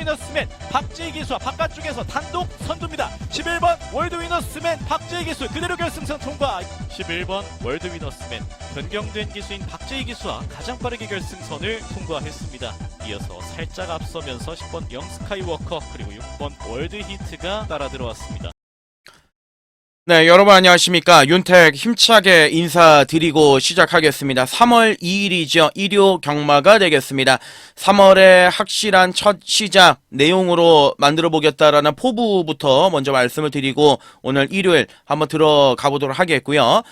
위너스맨 박재희 기수와 바깥쪽에서 단독 선두입니다. 11번 월드 위너스맨 박재희 기수 그대로 결승선 통과. 11번 월드 위너스맨 변경된 기수인 박재희 기수와 가장 빠르게 결승선을 통과했습니다. 이어서 살짝 앞서면서 10번 영스카이워커 그리고 6번 월드히트가 따라 들어왔습니다. 네, 여러분 안녕하십니까. 윤택 힘차게 인사드리고 시작하겠습니다. 3월 2일이죠. 일요 경마가 되겠습니다. 3월의 확실한 첫 시작 내용으로 만들어 보겠다라는 포부부터 먼저 말씀을 드리고 오늘 일요일 한번 들어가 보도록 하겠고요.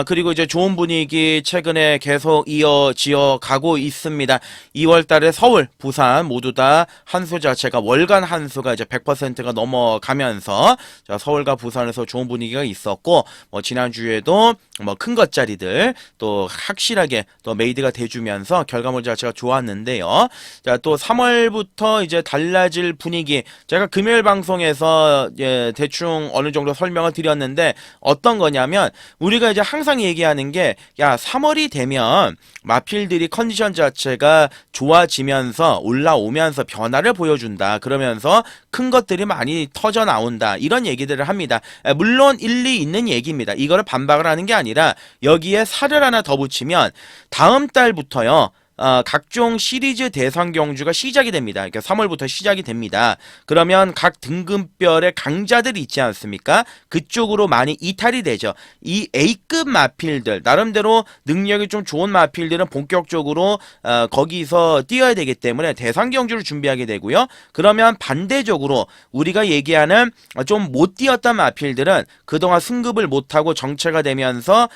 그리고 이제 좋은 분위기 최근에 계속 이어지어 가고 있습니다. 2월 달에 서울, 부산 모두 다 한수 자체가 월간 한수가 이제 100%가 넘어가면서 자, 서울과 부산에서 좋은 분위기가 있었고 뭐 지난주에도 뭐 큰 것짜리들 또 확실하게 또 메이드가 돼주면서 결과물 자체가 좋았는데요. 자, 또 3월부터 이제 달라질 분위기 제가 금요일 방송에서 대충 어느 정도 설명을 드렸는데 어떤 거냐면 우리가 이제 항상 얘기하는 게 야 3월이 되면 마필들이 컨디션 자체가 좋아지면서 올라오면서 변화를 보여준다. 그러면서 큰 것들이 많이 터져 나온다. 이런 얘기들을 합니다. 물론 일리 있는 얘기입니다. 이거를 반박을 하는 게 아니라 여기에 살을 하나 더 붙이면 다음 달부터요. 각종 시리즈 대상 경주가 시작이 됩니다. 그러니까 3월부터 시작이 됩니다. 그러면 각 등급별의 강자들이 있지 않습니까? 그쪽으로 많이 이탈이 되죠. 이 A급 마필들, 나름대로 능력이 좀 좋은 마필들은 본격적으로 거기서 뛰어야 되기 때문에 대상 경주를 준비하게 되고요. 그러면 반대적으로 우리가 얘기하는 좀 못 뛰었던 마필들은 그동안 승급을 못하고 정체가 되면서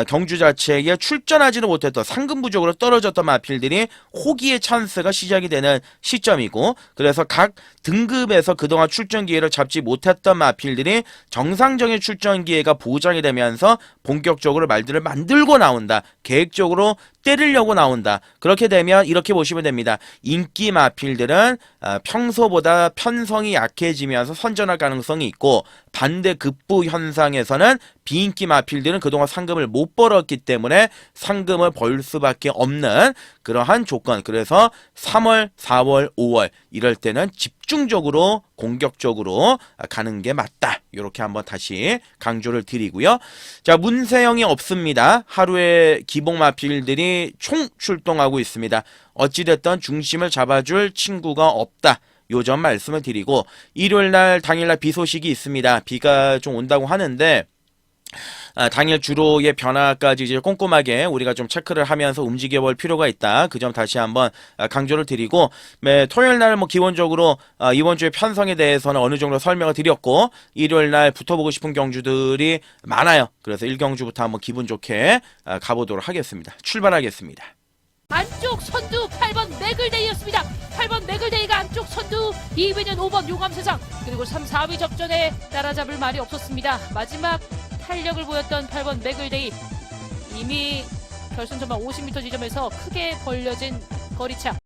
경주 자체에 출전하지는 못했던 상금 부족으로 떨어졌던 마필 들이 호기의 찬스가 시작이 되는 시점이고 그래서 각 등급에서 그동안 출전 기회를 잡지 못했던 마필들이 정상적인 출전 기회가 보장이 되면서 본격적으로 말들을 만들고 나온다. 계획적으로 때리려고 나온다. 그렇게 되면 이렇게 보시면 됩니다. 인기 마필들은 평소보다 편성이 약해지면서 선전할 가능성이 있고 반대 급부 현상에서는 비인기 마필들은 그동안 상금을 못 벌었기 때문에 상금을 벌 수밖에 없는 그러한 조건. 그래서 3월, 4월, 5월 이럴 때는 집중적으로 공격적으로 가는 게 맞다. 이렇게 한번 다시 강조를 드리고요. 자, 문세영이 없습니다. 하루에 기복 마필들이 총 출동하고 있습니다. 어찌됐든 중심을 잡아줄 친구가 없다. 요 점 말씀을 드리고 일요일날 당일날 비 소식이 있습니다. 비가 좀 온다고 하는데 당일 주로의 변화까지 이제 꼼꼼하게 우리가 좀 체크를 하면서 움직여 볼 필요가 있다. 그 점 다시 한번 강조를 드리고 토요일 날 뭐 기본적으로 이번 주의 편성에 대해서는 어느 정도 설명을 드렸고 일요일 날 붙어보고 싶은 경주들이 많아요. 그래서 1경주부터 한번 기분 좋게 가보도록 하겠습니다. 출발하겠습니다. 안쪽 선두 8번 맥을데이였습니다. 8번 맥을데이가 안쪽 선두, 2위는 5번 용암세상, 그리고 3, 4위 접전에 따라잡을 말이 없었습니다. 마지막 탄력을 보였던 8번 맥을데이, 이미 결승 전반 50m 지점에서 크게 벌려진 거리차.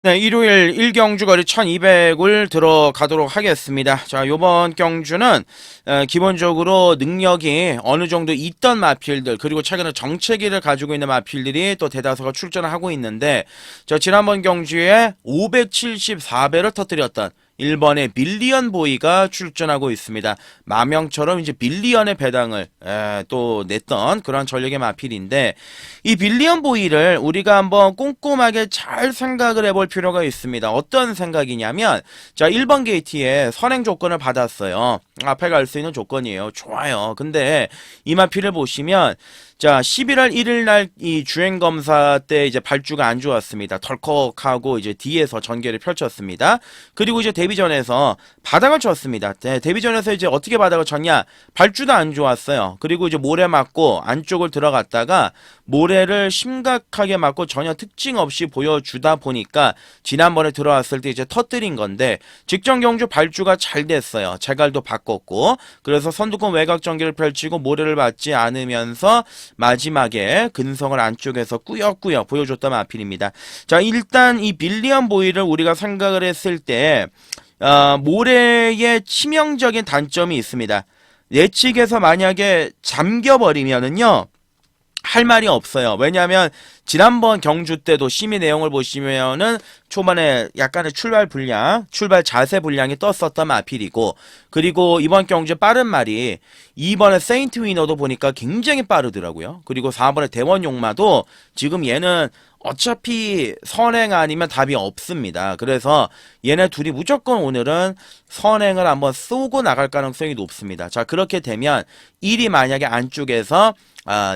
네, 일요일 1경주 거리 1200을 들어가도록 하겠습니다. 자, 요번 경주는 기본적으로 능력이 어느 정도 있던 마필들 그리고 최근에 정체기를 가지고 있는 마필들이 또 대다수가 출전을 하고 있는데 저 지난번 경주에 574배를 터뜨렸던 1번의 밀리언 보이가 출전하고 있습니다. 마명처럼 이제 밀리언의 배당을 또 냈던 그런 전력의 마필인데 이 밀리언 보이를 우리가 한번 꼼꼼하게 잘 생각을 해볼 필요가 있습니다. 어떤 생각이냐면 자 1번 게이트에 선행 조건을 받았어요. 앞에 갈 수 있는 조건이에요. 좋아요. 근데 이 마필을 보시면 자 11월 1일 날 이 주행검사 때 이제 발주가 안 좋았습니다. 덜컥하고 이제 뒤에서 전개를 펼쳤습니다. 그리고 이제 데뷔전에서 바닥을 쳤습니다. 데뷔전에서 이제 어떻게 바닥을 쳤냐? 발주도 안 좋았어요. 그리고 이제 모래 맞고 안쪽을 들어갔다가 모래를 심각하게 맞고 전혀 특징 없이 보여주다 보니까 지난번에 들어왔을 때 이제 터뜨린 건데 직전 경주 발주가 잘 됐어요. 제갈도 바꿨고 그래서 선두권 외곽 전개를 펼치고 모래를 맞지 않으면서 마지막에 근성을 안쪽에서 꾸역꾸역 보여줬던 마필입니다. 자 일단 이 빌리언 보이를 우리가 생각을 했을 때 모래의 치명적인 단점이 있습니다. 예측에서 만약에 잠겨버리면은요 할 말이 없어요. 왜냐하면 지난번 경주 때도 심의 내용을 보시면은 초반에 약간의 출발 불량, 출발 자세 불량이 떴었던 마필이고, 그리고 이번 경주 빠른 말이 2번에 세인트 위너도 보니까 굉장히 빠르더라고요. 그리고 4번에 대원 용마도 지금 얘는 어차피 선행 아니면 답이 없습니다. 그래서 얘네 둘이 무조건 오늘은 선행을 한번 쏘고 나갈 가능성이 높습니다. 자, 그렇게 되면 1이 만약에 안쪽에서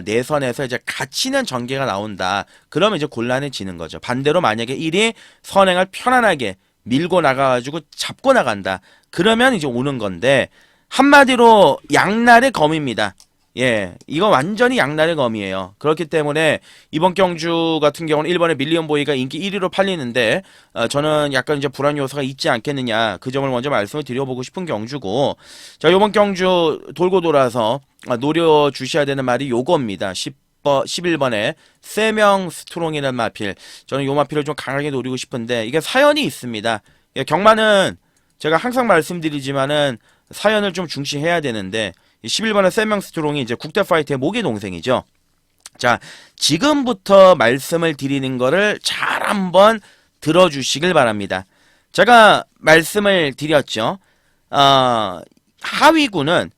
내선에서 이제 갇히는 전개가 나온다. 그러면 이제 곤란해지는 거죠. 반대로 만약에 1이 선행을 편안하게 밀고 나가가지고 잡고 나간다. 그러면 이제 오는 건데, 한마디로 양날의 검입니다. 예, 이거 완전히 양날의 검이에요. 그렇기 때문에 이번 경주 같은 경우는 1번에 밀리언보이가 인기 1위로 팔리는데, 저는 약간 이제 불안 요소가 있지 않겠느냐, 그 점을 먼저 말씀을 드려보고 싶은 경주고, 자, 이번 경주 돌고 돌아서 노려주셔야 되는 말이 요겁니다. 11번에 3명 스트롱이라는 마필. 저는 요 마필을 좀 강하게 노리고 싶은데, 이게 사연이 있습니다. 예, 경마는 제가 항상 말씀드리지만은 사연을 좀 중시해야 되는데, 11번의 3명 스트롱이 이제 국대 파이터의 모기 동생이죠. 자, 지금부터 말씀을 드리는 거를 잘 한번 들어주시길 바랍니다. 제가 말씀을 드렸죠. 하위군은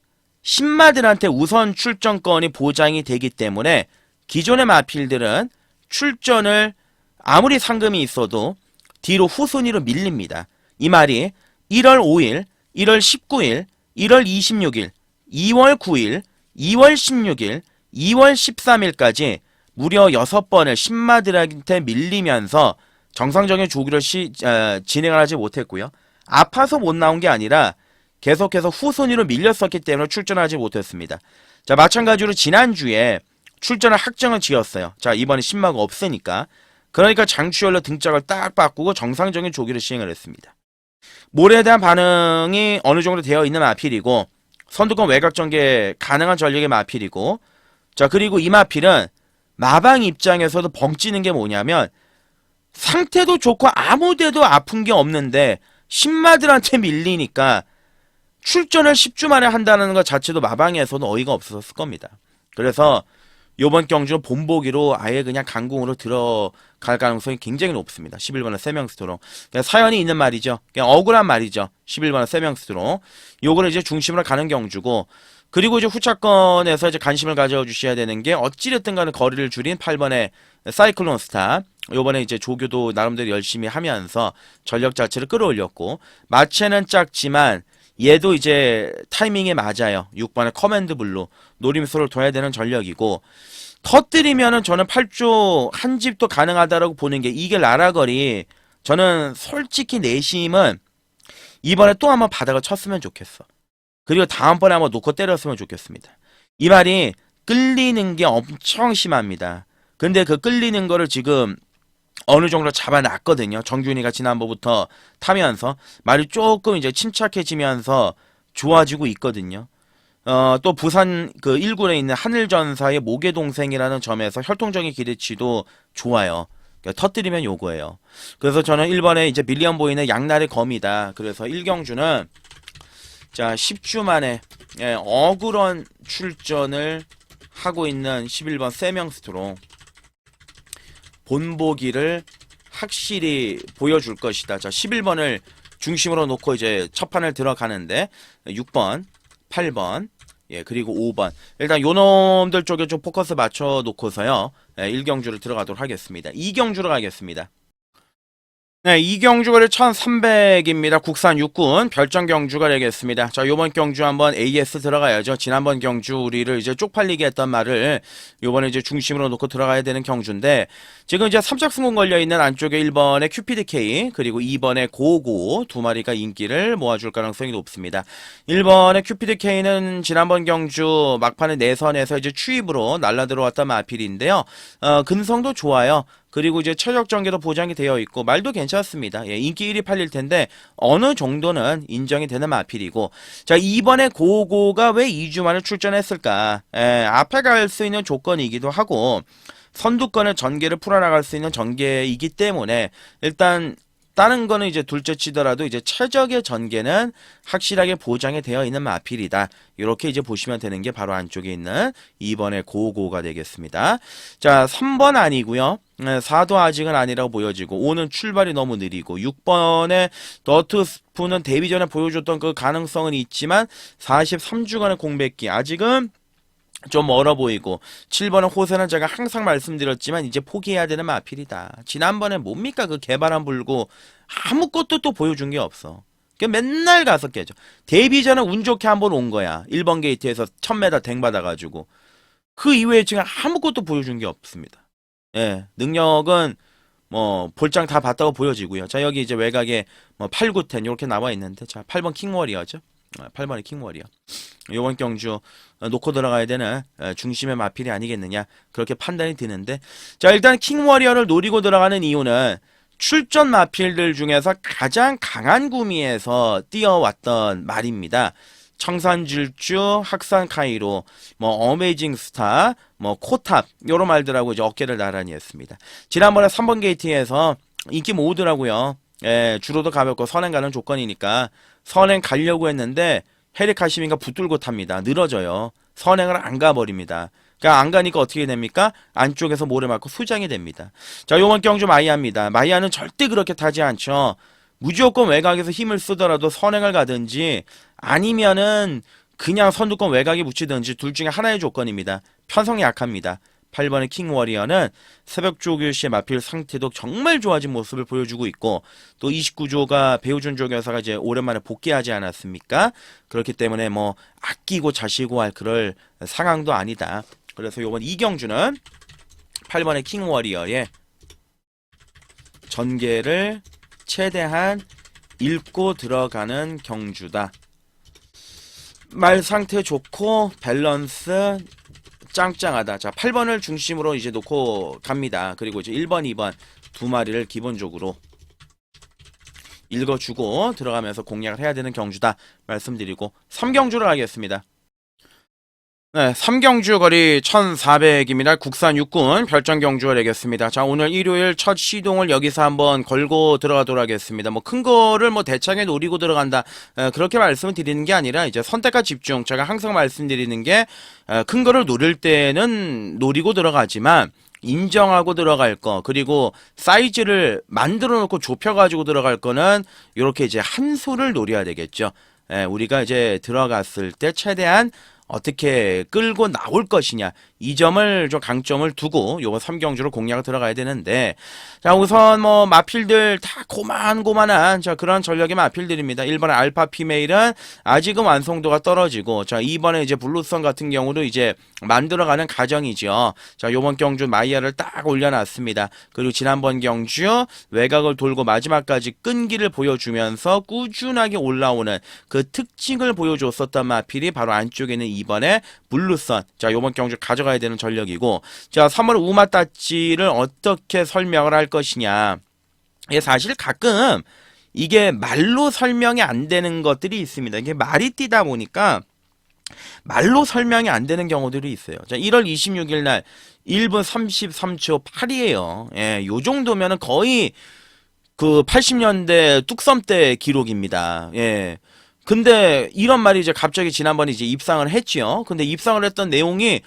신마들한테 우선 출전권이 보장이 되기 때문에 기존의 마필들은 출전을 아무리 상금이 있어도 뒤로 후순위로 밀립니다. 이 말이 1월 5일, 1월 19일, 1월 26일, 2월 9일, 2월 16일, 2월 13일까지 무려 6번을 신마들한테 밀리면서 정상적인 조기를 진행을 하지 못했고요. 아파서 못 나온 게 아니라 계속해서 후순위로 밀렸었기 때문에 출전하지 못했습니다. 자, 마찬가지로 지난주에 출전을 확정을 지었어요. 자, 이번에 신마가 없으니까. 그러니까 장추열로 등짝을 딱 바꾸고 정상적인 조기를 시행을 했습니다. 모래에 대한 반응이 어느 정도 되어 있는 마필이고, 선두권 외곽 전개 가능한 전력의 마필이고, 자, 그리고 이 마필은 마방 입장에서도 벙찌는 게 뭐냐면, 상태도 좋고 아무데도 아픈 게 없는데 신마들한테 밀리니까 출전을 10주 만에 한다는 것 자체도 마방에서는 어이가 없었을 겁니다. 그래서 요번 경주는 본보기로 아예 그냥 강공으로 들어갈 가능성이 굉장히 높습니다. 11번의 3명 스트롱. 사연이 있는 말이죠. 그냥 억울한 말이죠. 11번의 3명 스트롱. 요거를 이제 중심으로 가는 경주고, 그리고 이제 후차권에서 이제 관심을 가져주셔야 되는 게, 어찌됐든 간에 거리를 줄인 8번의 사이클론 스타. 요번에 이제 조교도 나름대로 열심히 하면서 전력 자체를 끌어올렸고, 마체는 작지만 얘도 이제 타이밍에 맞아요. 6번의 커맨드 블루. 노림수를 둬야 되는 전력이고, 터뜨리면은 저는 8조 한 집도 가능하다라고 보는 게, 이게 라라거리, 저는 솔직히 내심은 이번에 또 한번 바닥을 쳤으면 좋겠어. 그리고 다음번에 한번 놓고 때렸으면 좋겠습니다. 이 말이 끌리는 게 엄청 심합니다. 근데 그 끌리는 거를 지금 어느 정도 잡아놨거든요. 정균이가 지난번부터 타면서 말이 조금 이제 침착해지면서 좋아지고 있거든요. 또 부산 그 1군에 있는 하늘전사의 모계동생이라는 점에서 혈통적인 기대치도 좋아요. 그러니까 터뜨리면 요거예요. 그래서 저는 1번에 이제 밀리언 보이는 양날의 검이다. 그래서 1경주는 자, 10주 만에 억울한 출전을 하고 있는 11번 3명 스트롱. 본보기를 확실히 보여줄 것이다. 자, 11번을 중심으로 놓고 이제 첫 판을 들어가는데, 6번, 8번, 예, 그리고 5번. 일단 요놈들 쪽에 좀 포커스 맞춰 놓고서요, 1경주를 들어가도록 하겠습니다. 2경주로 가겠습니다. 네, 이 경주가 1300입니다. 국산 육군 별정 경주가 되겠습니다. 자, 요번 경주 한번 AS 들어가야죠. 지난번 경주 우리를 이제 쪽팔리게 했던 말을 요번에 이제 중심으로 놓고 들어가야 되는 경주인데, 지금 이제 3작 승공 걸려있는 안쪽에 1번의 큐피드 K, 그리고 2번의 고고 두 마리가 인기를 모아줄 가능성이 높습니다. 1번의 큐피드 K는 지난번 경주 막판에 내선에서 이제 추입으로 날라 들어왔던 마필인데요. 근성도 좋아요. 그리고 이제 체력 전개도 보장이 되어 있고 말도 괜찮습니다. 예, 인기 1위 팔릴 텐데 어느 정도는 인정이 되는 마필이고, 자, 이번에 고고가 왜 2주 만에 출전했을까? 앞에 갈 수 있는 조건이기도 하고 선두권의 전개를 풀어나갈 수 있는 전개이기 때문에 일단 다른 거는 이제 둘째 치더라도 이제 최적의 전개는 확실하게 보장이 되어 있는 마필이다. 이렇게 이제 보시면 되는 게 바로 안쪽에 있는 2번의 고고가 되겠습니다. 자, 3번 아니고요. 4도 아직은 아니라고 보여지고 5는 출발이 너무 느리고 6번의 너트스프는 데뷔 전에 보여줬던 그 가능성은 있지만 43주간의 공백기 아직은 좀 멀어 보이고 7번은 호세는 제가 항상 말씀드렸지만 이제 포기해야 되는 마필이다. 지난번에 뭡니까 그 개바람 불고 아무것도 또 보여준 게 없어. 맨날 가서 깨져. 데뷔 전에 운 좋게 한번 온 거야. 1번 게이트에서 1000m 댕 받아가지고 그 이외에 지금 아무것도 보여준 게 없습니다. 예, 능력은 뭐 볼장 다 봤다고 보여지고요. 자, 여기 이제 외곽에 뭐 8, 9, 10 이렇게 나와 있는데 자, 8번 킹워리어죠. 8번의 킹워리어. 요번 경주 놓고 들어가야 되는 중심의 마필이 아니겠느냐 그렇게 판단이 드는데 자, 일단 킹워리어를 노리고 들어가는 이유는 출전 마필들 중에서 가장 강한 구미에서 뛰어왔던 말입니다. 청산질주, 학산카이로, 뭐 어메이징 스타, 뭐 코탑 요런 말들하고 이제 어깨를 나란히 했습니다. 지난번에 3번 게이트에서 인기 모으더라고요. 예, 주로도 가볍고 선행 가는 조건이니까 선행 가려고 했는데 헤리카시민가 붙들고 탑니다. 늘어져요. 선행을 안 가버립니다. 그러니까 안 가니까 어떻게 됩니까? 안쪽에서 모래 맞고 수장이 됩니다. 자, 요번 경주 마이야입니다. 마이야는 절대 그렇게 타지 않죠. 무조건 외곽에서 힘을 쓰더라도 선행을 가든지 아니면은 그냥 선두권 외곽에 붙이든지 둘 중에 하나의 조건입니다. 편성이 약합니다. 8번의 킹워리어는 새벽 조교시의 마필 상태도 정말 좋아진 모습을 보여주고 있고 또 29조가 배우준 조교사가 이제 오랜만에 복귀하지 않았습니까? 그렇기 때문에 뭐 아끼고 자시고 할 그럴 상황도 아니다. 그래서 요번 이경주는 8번의 킹워리어의 전개를 최대한 읽고 들어가는 경주다. 말 상태 좋고 밸런스 짱짱하다. 자, 8번을 중심으로 이제 놓고 갑니다. 그리고 이제 1번, 2번 두 마리를 기본적으로 읽어주고 들어가면서 공략을 해야 되는 경주다 말씀드리고 3경주를 하겠습니다. 네, 3경주 거리 1400입니다. 국산 육군 별정 경주가 되겠습니다. 자, 오늘 일요일 첫 시동을 여기서 한번 걸고 들어가도록 하겠습니다. 뭐 큰 거를 뭐 대창에 노리고 들어간다. 그렇게 말씀을 드리는 게 아니라 이제 선택과 집중. 제가 항상 말씀드리는 게 큰 거를 노릴 때는 노리고 들어가지만 인정하고 들어갈 거 그리고 사이즈를 만들어 놓고 좁혀 가지고 들어갈 거는 이렇게 이제 한 수를 노려야 되겠죠. 우리가 이제 들어갔을 때 최대한 어떻게 끌고 나올 것이냐 이 점을 좀 강점을 두고 요번 3경주로 공략을 들어가야 되는데 자, 우선 뭐 마필들 다 고만고만한 자 그런 전력의 마필들입니다. 1번의 알파 피메일은 아직은 완성도가 떨어지고 자 2번에 이제 블루선 같은 경우도 이제 만들어가는 과정이죠. 자, 요번 경주 마이야를 딱 올려놨습니다. 그리고 지난번 경주 외곽을 돌고 마지막까지 끈기를 보여주면서 꾸준하게 올라오는 그 특징을 보여줬었던 마필이 바로 안쪽에 있는 2번의 블루선. 자, 요번 경주 가져가야 되는 전력이고 자, 3월 우마따찌를 어떻게 설명을 할 것이냐. 이게 사실 가끔 이게 말로 설명이 안 되는 것들이 있습니다. 이게 말이 뛰다 보니까 말로 설명이 안 되는 경우들이 있어요. 자, 1월 26일 날 1분 33초 8이에요. 예, 요 정도면은 거의 그 80년대 뚝섬 때 기록입니다. 예. 근데 이런 말이 이제 갑자기 지난번에 이제 입상을 했지요. 근데 입상을 했던 내용이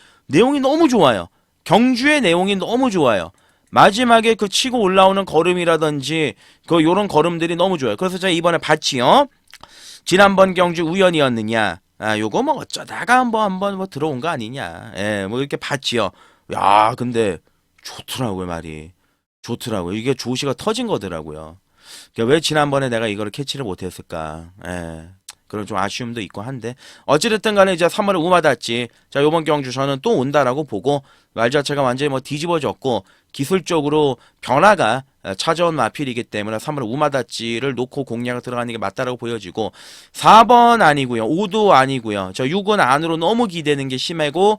너무 좋아요. 경주의 내용이 너무 좋아요. 마지막에 그 치고 올라오는 걸음이라든지 그 요런 걸음들이 너무 좋아요. 그래서 제가 이번에 봤지요. 지난번 경주 우연이었느냐. 아, 요거 뭐 어쩌다가 한번 뭐 들어온 거 아니냐. 예, 뭐 이렇게 봤지요. 야, 근데 좋더라고요, 말이. 좋더라고요. 이게 조시가 터진 거더라고요. 그러니까 왜 지난번에 내가 이거를 캐치를 못했을까. 예. 그런 좀 아쉬움도 있고 한데 어찌됐든 간에 이제 3월에 우마다찌 자 요번 경주 저는 또 온다라고 보고 말 자체가 완전히 뭐 뒤집어졌고 기술적으로 변화가 찾아온 마필이기 때문에 3월 우마다찌를 놓고 공략을 들어가는 게 맞다라고 보여지고 4번 아니고요. 5도 아니고요. 저 6은 안으로 너무 기대는 게 심하고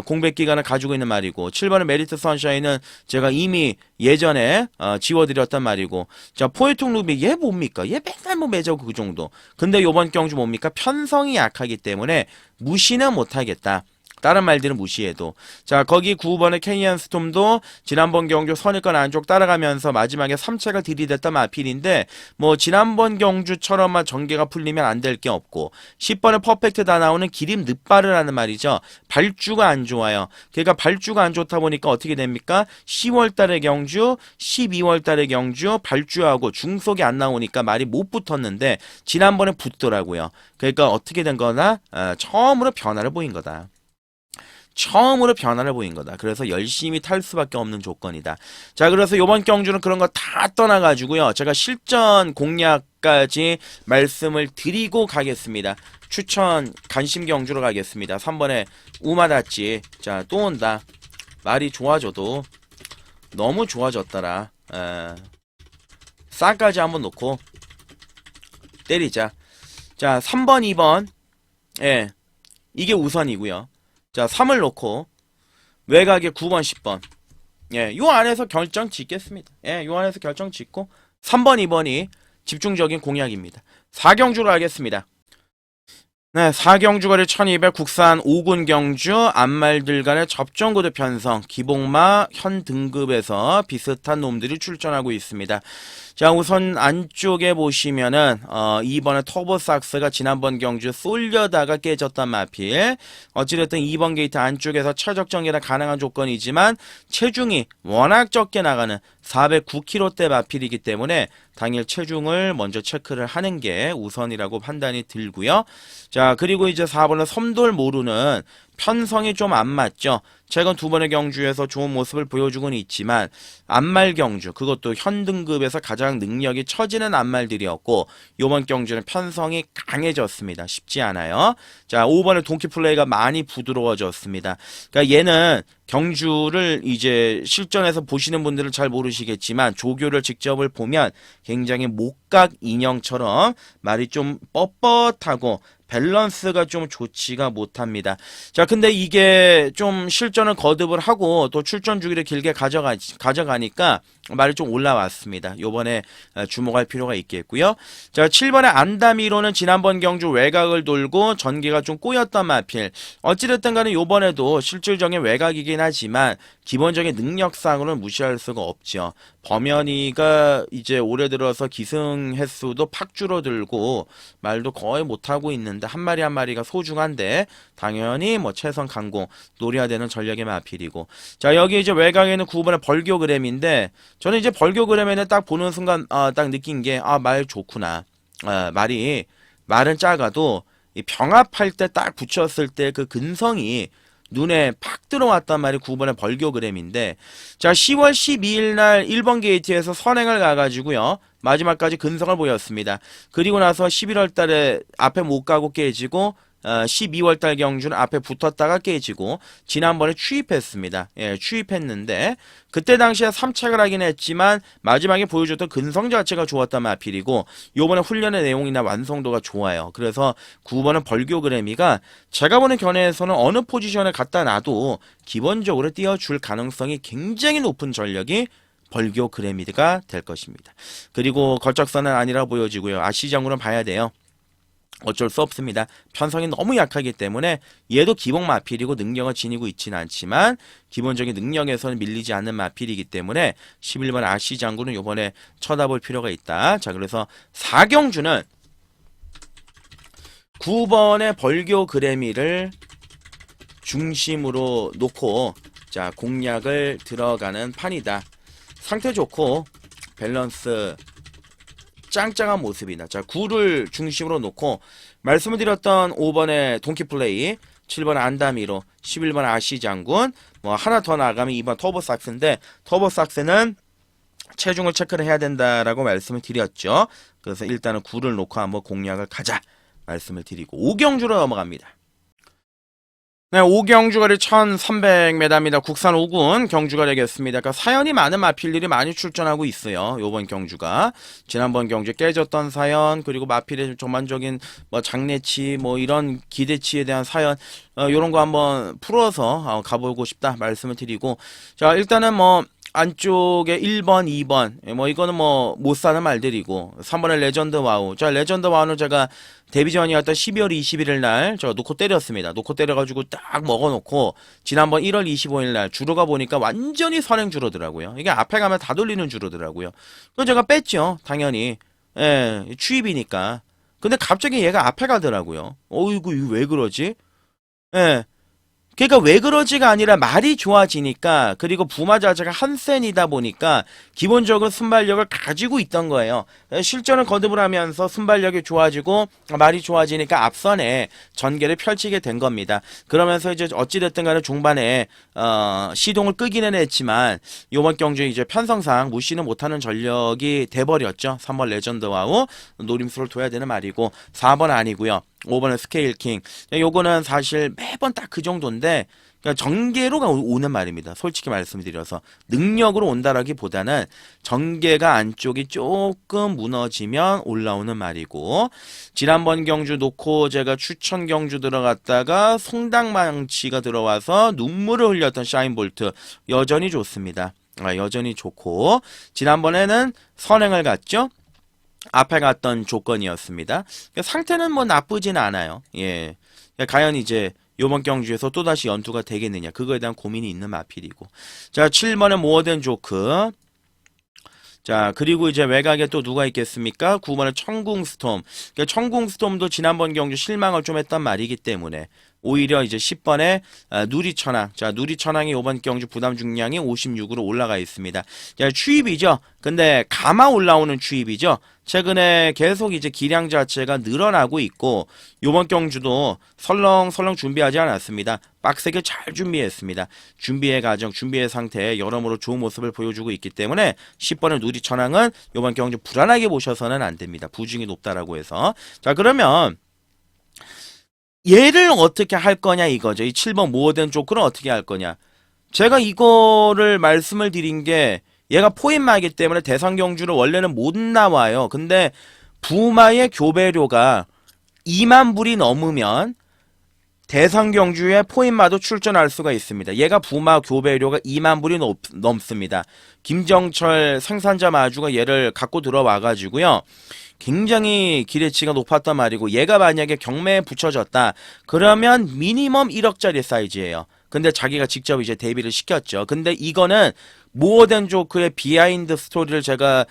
공백 기간을 가지고 있는 말이고 7번의 메리트 선샤인은 제가 이미 예전에 지워드렸단 말이고 자 포에통 루비 얘 뭡니까? 얘 맨날 뭐 매자고 그 정도. 근데 요번 경주 뭡니까? 편성이 약하기 때문에 무시는 못하겠다. 다른 말들은 무시해도. 자, 거기 9번의 캐니언 스톰도 지난번 경주 선입권 안쪽 따라가면서 마지막에 3차가 들이댔던 마필인데 뭐 지난번 경주처럼만 전개가 풀리면 안 될 게 없고 10번의 퍼펙트 다 나오는 기림 늦바르라는 말이죠. 발주가 안 좋아요. 그러니까 발주가 안 좋다 보니까 어떻게 됩니까? 10월 달의 경주, 12월 달의 경주 발주하고 중속이 안 나오니까 말이 못 붙었는데 지난번에 붙더라고요. 그러니까 어떻게 된 거나 처음으로 변화를 보인 거다. 처음으로 변화를 보인 거다. 그래서 열심히 탈 수밖에 없는 조건이다. 자, 그래서 이번 경주는 그런 거 다 떠나가지고요. 제가 실전 공략까지 말씀을 드리고 가겠습니다. 추천 간심 경주로 가겠습니다. 3번에 우마다치. 자, 또 온다. 말이 좋아져도 너무 좋아졌더라. 싹까지 한번 놓고 때리자. 자, 3번, 2번. 예. 이게 우선이고요. 자, 3을 놓고 외곽에 9번, 10번. 예, 요 안에서 결정 짓겠습니다. 예, 요 안에서 결정 짓고 3번, 2번이 집중적인 공략입니다. 4경주로 가겠습니다. 네, 4경주거리 1200 국산 5군 경주 안말들 간의 접전구도 편성 기복마 현 등급에서 비슷한 놈들이 출전하고 있습니다. 자, 우선 안쪽에 보시면은 2번의 터보삭스가 지난번 경주 쏠려다가 깨졌던 마필. 어찌됐든 2번 게이트 안쪽에서 최적 전개가 가능한 조건이지만 체중이 워낙 적게 나가는 409kg대 마필이기 때문에 당일 체중을 먼저 체크를 하는 게 우선이라고 판단이 들고요. 자, 그리고 이제 4번의 섬돌 모루는 편성이 좀 안 맞죠. 최근 2번의 경주에서 좋은 모습을 보여주고는 있지만 안말 경주, 그것도 현 등급에서 가장 능력이 처지는 안말들이었고 이번 경주는 편성이 강해졌습니다. 쉽지 않아요. 자, 5번의 동키 플레이가 많이 부드러워졌습니다. 그러니까 얘는 경주를 이제 실전에서 보시는 분들은 잘 모르시겠지만 조교를 직접을 보면 굉장히 목각 인형처럼 말이 좀 뻣뻣하고 밸런스가 좀 좋지가 못합니다. 자, 근데 이게 좀 실전을 거듭을 하고 또 출전 주기를 길게 가져가니까 말이 좀 올라왔습니다. 요번에 주목할 필요가 있겠고요. 자, 7번의 안다미로는 지난번 경주 외곽을 돌고 전개가 좀 꼬였던 마필. 어찌됐든 간에 요번에도 실질적인 외곽이긴 하지만 기본적인 능력상으로는 무시할 수가 없죠. 범현이가 이제 올해 들어서 기승 횟수도 팍 줄어들고 말도 거의 못하고 있는데 한 마리 한 마리가 소중한데 당연히 뭐 최선 강공 노려야 되는 전략의 마필이고. 자, 여기 이제 외곽에는 9번의 벌교그램인데 저는 이제 벌교그램에는 딱 보는 순간 딱 느낀 게 말 좋구나. 말은 작아도 이 병합할 때 딱 붙였을 때 그 근성이 눈에 팍 들어왔단 말이 9번의 벌교그램인데, 자, 10월 12일 날 1번 게이트에서 선행을 가가지고요 마지막까지 근성을 보였습니다. 그리고 나서 11월 달에 앞에 못 가고 깨지고 12월 달 경주는 앞에 붙었다가 깨지고 지난번에 추입했습니다. 예, 추입했는데 그때 당시에 3착을 하긴 했지만 마지막에 보여줬던 근성 자체가 좋았단 마필이고 요번에 훈련의 내용이나 완성도가 좋아요. 그래서 9번은 벌교그래미가 제가 보는 견해에서는 어느 포지션에 갖다 놔도 기본적으로 띄워줄 가능성이 굉장히 높은 전력이 벌교그래미가 될 것입니다. 그리고 걸작선은 아니라 보여지고요. 아시장으로는 봐야 돼요. 어쩔 수 없습니다. 편성이 너무 약하기 때문에 얘도 기복 마필이고 능력을 지니고 있지는 않지만 기본적인 능력에서는 밀리지 않는 마필이기 때문에 11번 아시 장군은 이번에 쳐다볼 필요가 있다. 자, 그래서 4경주는 9번의 벌교 그래미를 중심으로 놓고 자, 공략을 들어가는 판이다. 상태 좋고 밸런스 짱짱한 모습이다. 자, 9를 중심으로 놓고 말씀을 드렸던 5번의 동키플레이, 7번 안다미로, 11번 아시장군, 뭐 하나 더 나가면 2번 터보삭스인데 터보삭스는 체중을 체크를 해야 된다라고 말씀을 드렸죠. 그래서 일단은 9를 놓고 한번 공략을 가자 말씀을 드리고 5경주로 넘어갑니다. 네, 5경주거리 1300m입니다. 국산 5군 경주가 되겠습니다. 그러니까 사연이 많은 마필들이 많이 출전하고 있어요. 요번 경주가. 지난번 경주에 깨졌던 사연, 그리고 마필의 전반적인 뭐 장래치, 뭐 이런 기대치에 대한 사연, 요런 거 한번 풀어서 가보고 싶다 말씀을 드리고. 자, 일단은 뭐 안쪽에 1번, 2번 뭐 이거는 뭐 못 사는 말들이고 3번에 레전드 와우. 자, 레전드 와우는 제가 데뷔전이었던 12월 21일 날 제가 놓고 때렸습니다. 놓고 때려가지고 딱 먹어놓고 지난번 1월 25일 날 주로가 보니까 완전히 선행 주로더라고요. 이게 앞에 가면 다 돌리는 주로더라고요. 그건 제가 뺐죠, 당연히. 예, 추입이니까. 근데 갑자기 얘가 앞에 가더라고요. 어이구, 이거 왜 그러지? 예. 그러니까 왜 그러지가 아니라 말이 좋아지니까, 그리고 부마 자체가 한센이다 보니까 기본적으로 순발력을 가지고 있던 거예요. 실전을 거듭을 하면서 순발력이 좋아지고 말이 좋아지니까 앞선에 전개를 펼치게 된 겁니다. 그러면서 이제 어찌됐든 간에 중반에 시동을 끄기는 했지만 요번 경주에 이제 편성상 무시는 못하는 전력이 돼버렸죠. 3번 레전드 와우 노림수를 둬야 되는 말이고, 4번 아니고요. 5번은 스케일킹. 요거는 사실 매번 딱 그 정도인데, 그러니까 전개로 오는 말입니다. 솔직히 말씀드려서 능력으로 온다라기보다는 전개가 안쪽이 조금 무너지면 올라오는 말이고, 지난번 경주 놓고 제가 추천 경주 들어갔다가 송당망치가 들어와서 눈물을 흘렸던 샤인볼트 여전히 좋습니다. 여전히 좋고, 지난번에는 선행을 갔죠. 앞에 갔던 조건이었습니다. 상태는 뭐 나쁘진 않아요. 예. 과연 이제 요번 경주에서 또다시 연투가 되겠느냐, 그거에 대한 고민이 있는 마필이고. 자, 7번에 모어된 조크. 자, 그리고 이제 외곽에 또 누가 있겠습니까? 9번에 청궁스톰. 그러니까 청궁스톰도 지난번 경주 실망을 좀 했단 말이기 때문에 오히려 이제 10번에 누리천왕. 자, 누리천왕이 이번 경주 부담 중량이 56으로 올라가 있습니다. 자, 추입이죠. 근데 감아 올라오는 추입이죠. 최근에 계속 이제 기량 자체가 늘어나고 있고, 요번 경주도 설렁설렁 준비하지 않았습니다. 빡세게 잘 준비했습니다. 준비의 과정, 준비의 상태에 여러모로 좋은 모습을 보여주고 있기 때문에 10번의 누리천왕은 요번 경주 불안하게 보셔서는 안 됩니다. 부중이 높다라고 해서. 자, 그러면 얘를 어떻게 할 거냐 이거죠. 이 7번 모어된 조크를 어떻게 할 거냐. 제가 이거를 말씀을 드린 게, 얘가 포인마이기 때문에 대상 경주를 원래는 못 나와요. 근데 부마의 교배료가 2만 불이 넘으면 대상 경주에 포인마도 출전할 수가 있습니다. 얘가 부마 교배료가 2만 불이 넘습니다. 김정철 생산자 마주가 얘를 갖고 들어와가지고요. 굉장히 기대치가 높았단 말이고, 얘가 만약에 경매에 붙여졌다 그러면 미니멈 1억짜리 사이즈예요. 근데 자기가 직접 이제 데뷔를 시켰죠. 근데 이거는 모어된 조크의 비하인드 스토리를 제가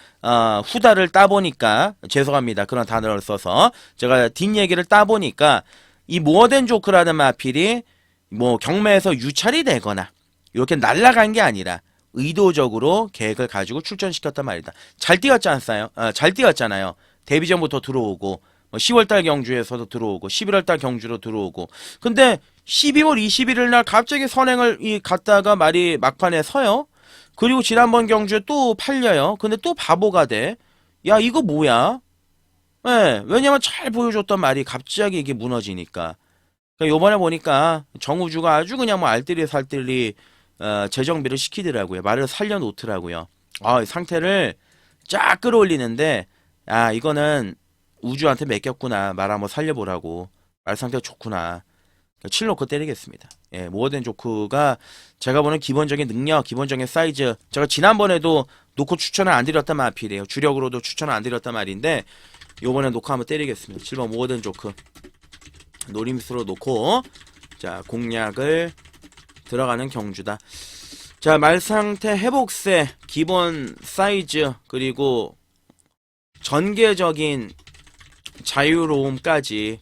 후다를 따보니까, 죄송합니다, 그런 단어를 써서 제가 뒷얘기를 따보니까, 이 모어된 조크라는 마필이 뭐 경매에서 유찰이 되거나 이렇게 날아간 게 아니라 의도적으로 계획을 가지고 출전시켰단 말이다. 잘 뛰었지 않았어요? 잘 뛰었잖아요. 데뷔전부터 들어오고, 10월달 경주에서도 들어오고, 11월달 경주로 들어오고. 근데 12월 21일 날 갑자기 선행을 갔다가 말이 막판에 서요. 그리고 지난번 경주에 또 팔려요. 근데 또 바보가 돼. 야, 이거 뭐야? 네, 왜냐면 잘 보여줬던 말이 갑자기 이게 무너지니까. 그러니까 요번에 보니까 정우주가 아주 그냥 뭐 알뜰히 살뜰히 재정비를 시키더라고요. 말을 살려놓더라고요. 상태를 쫙 끌어올리는데, 이거는 우주한테 맡겼구나. 말 한번 살려보라고. 말 상태가 좋구나. 7 놓고 때리겠습니다. 예, 모어된 조크가 제가 보는 기본적인 능력, 기본적인 사이즈, 제가 지난번에도 놓고 추천을 안 드렸단 말이에요. 주력으로도 추천을 안 드렸단 말인데, 요번에 놓고 한번 때리겠습니다. 7번 모어된 조크 노림수로 놓고, 자, 공략을 들어가는 경주다. 자, 말상태 회복세, 기본 사이즈, 그리고 전개적인 자유로움까지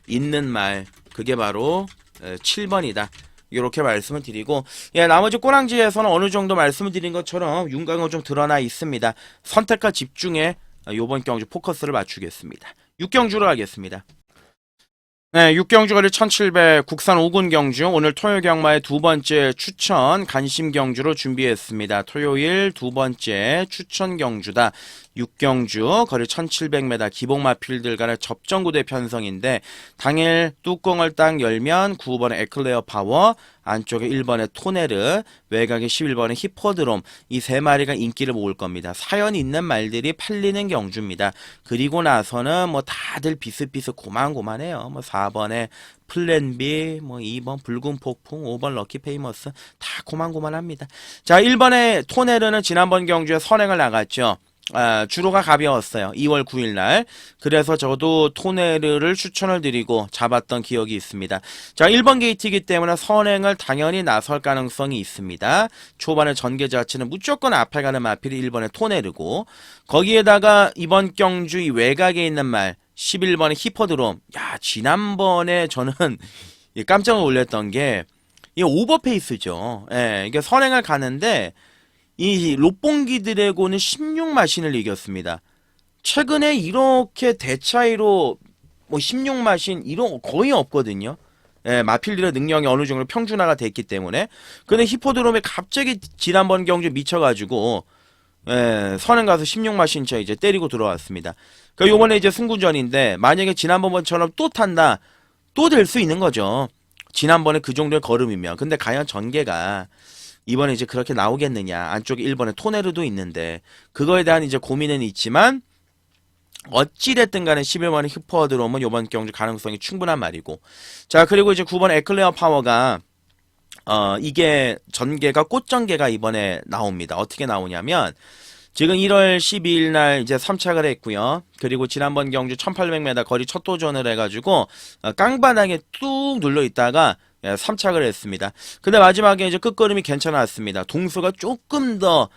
있는 말, 그게 바로 7번이다. 이렇게 말씀을 드리고, 나머지 꼬랑지에서는 어느 정도 말씀을 드린 것처럼 윤곽은 좀 드러나 있습니다. 선택과 집중에 요번 경주 포커스를 맞추겠습니다. 6경주로 하겠습니다. 네, 6경주거리 1700 국산 5군 경주, 오늘 토요 경마의 두 번째 추천 간심 경주로 준비했습니다. 토요일 두 번째 추천 경주다. 6경주 거리 1700m 기복마 필드 간의 접전구대 편성인데 당일 뚜껑을 딱 열면 9번의 에클레어 파워, 안쪽에 1번의 토네르, 외곽에 11번의 히포드롬 이 세 마리가 인기를 모을 겁니다. 사연 있는 말들이 팔리는 경주입니다. 그리고 나서는 뭐 다들 비슷비슷 고만고만해요. 뭐 4번에 플랜 B, 뭐 2번 붉은 폭풍, 5번 럭키 페이머스 다 고만고만합니다. 자, 1번의 토네르는 지난번 경주에 선행을 나갔죠. 주로가 가벼웠어요. 2월 9일 날. 그래서 저도 토네르를 추천을 드리고 잡았던 기억이 있습니다. 자, 1번 게이트이기 때문에 선행을 당연히 나설 가능성이 있습니다. 초반에 전개 자체는 무조건 앞에 가는 마필이 1번의 토네르고 거기에다가 이번 경주 이 외곽에 있는 말 11번의 히퍼드롬. 야, 지난번에 저는 깜짝 놀랐던 게 이 오버페이스죠. 예, 이게 선행을 가는데 이 롯봉기 드래곤은 16마신을 이겼습니다. 최근에 이렇게 대차이로 뭐 16마신 이런 거 거의 없거든요. 예, 마필들의 능력이 어느 정도 평준화가 됐기 때문에. 근데 히포드롬이 갑자기 지난번 경주 미쳐가지고 예, 선행 가서 16마신 차 이제 때리고 들어왔습니다. 그러니까 요번에 이제 승구전인데 만약에 지난번처럼 또 탄다 또 될 수 있는 거죠. 지난번에 그 정도의 걸음이면. 근데 과연 전개가 이번에 이제 그렇게 나오겠느냐. 안쪽에 1번에 토네르도 있는데 그거에 대한 이제 고민은 있지만 어찌됐든 간에 11번의 히퍼드롬은 이번 경주 가능성이 충분한 말이고. 자, 그리고 이제 9번 에클레어 파워가 이게 전개가 꽃전개가 이번에 나옵니다. 어떻게 나오냐면 지금 1월 12일 날 이제 3착을 했고요. 그리고 지난번 경주 1800m 거리 첫 도전을 해가지고 깡바닥에 뚝 눌러 있다가 3착을 했습니다. 근데 마지막에 이제 끝걸음이 괜찮았습니다. 동수가 조금 더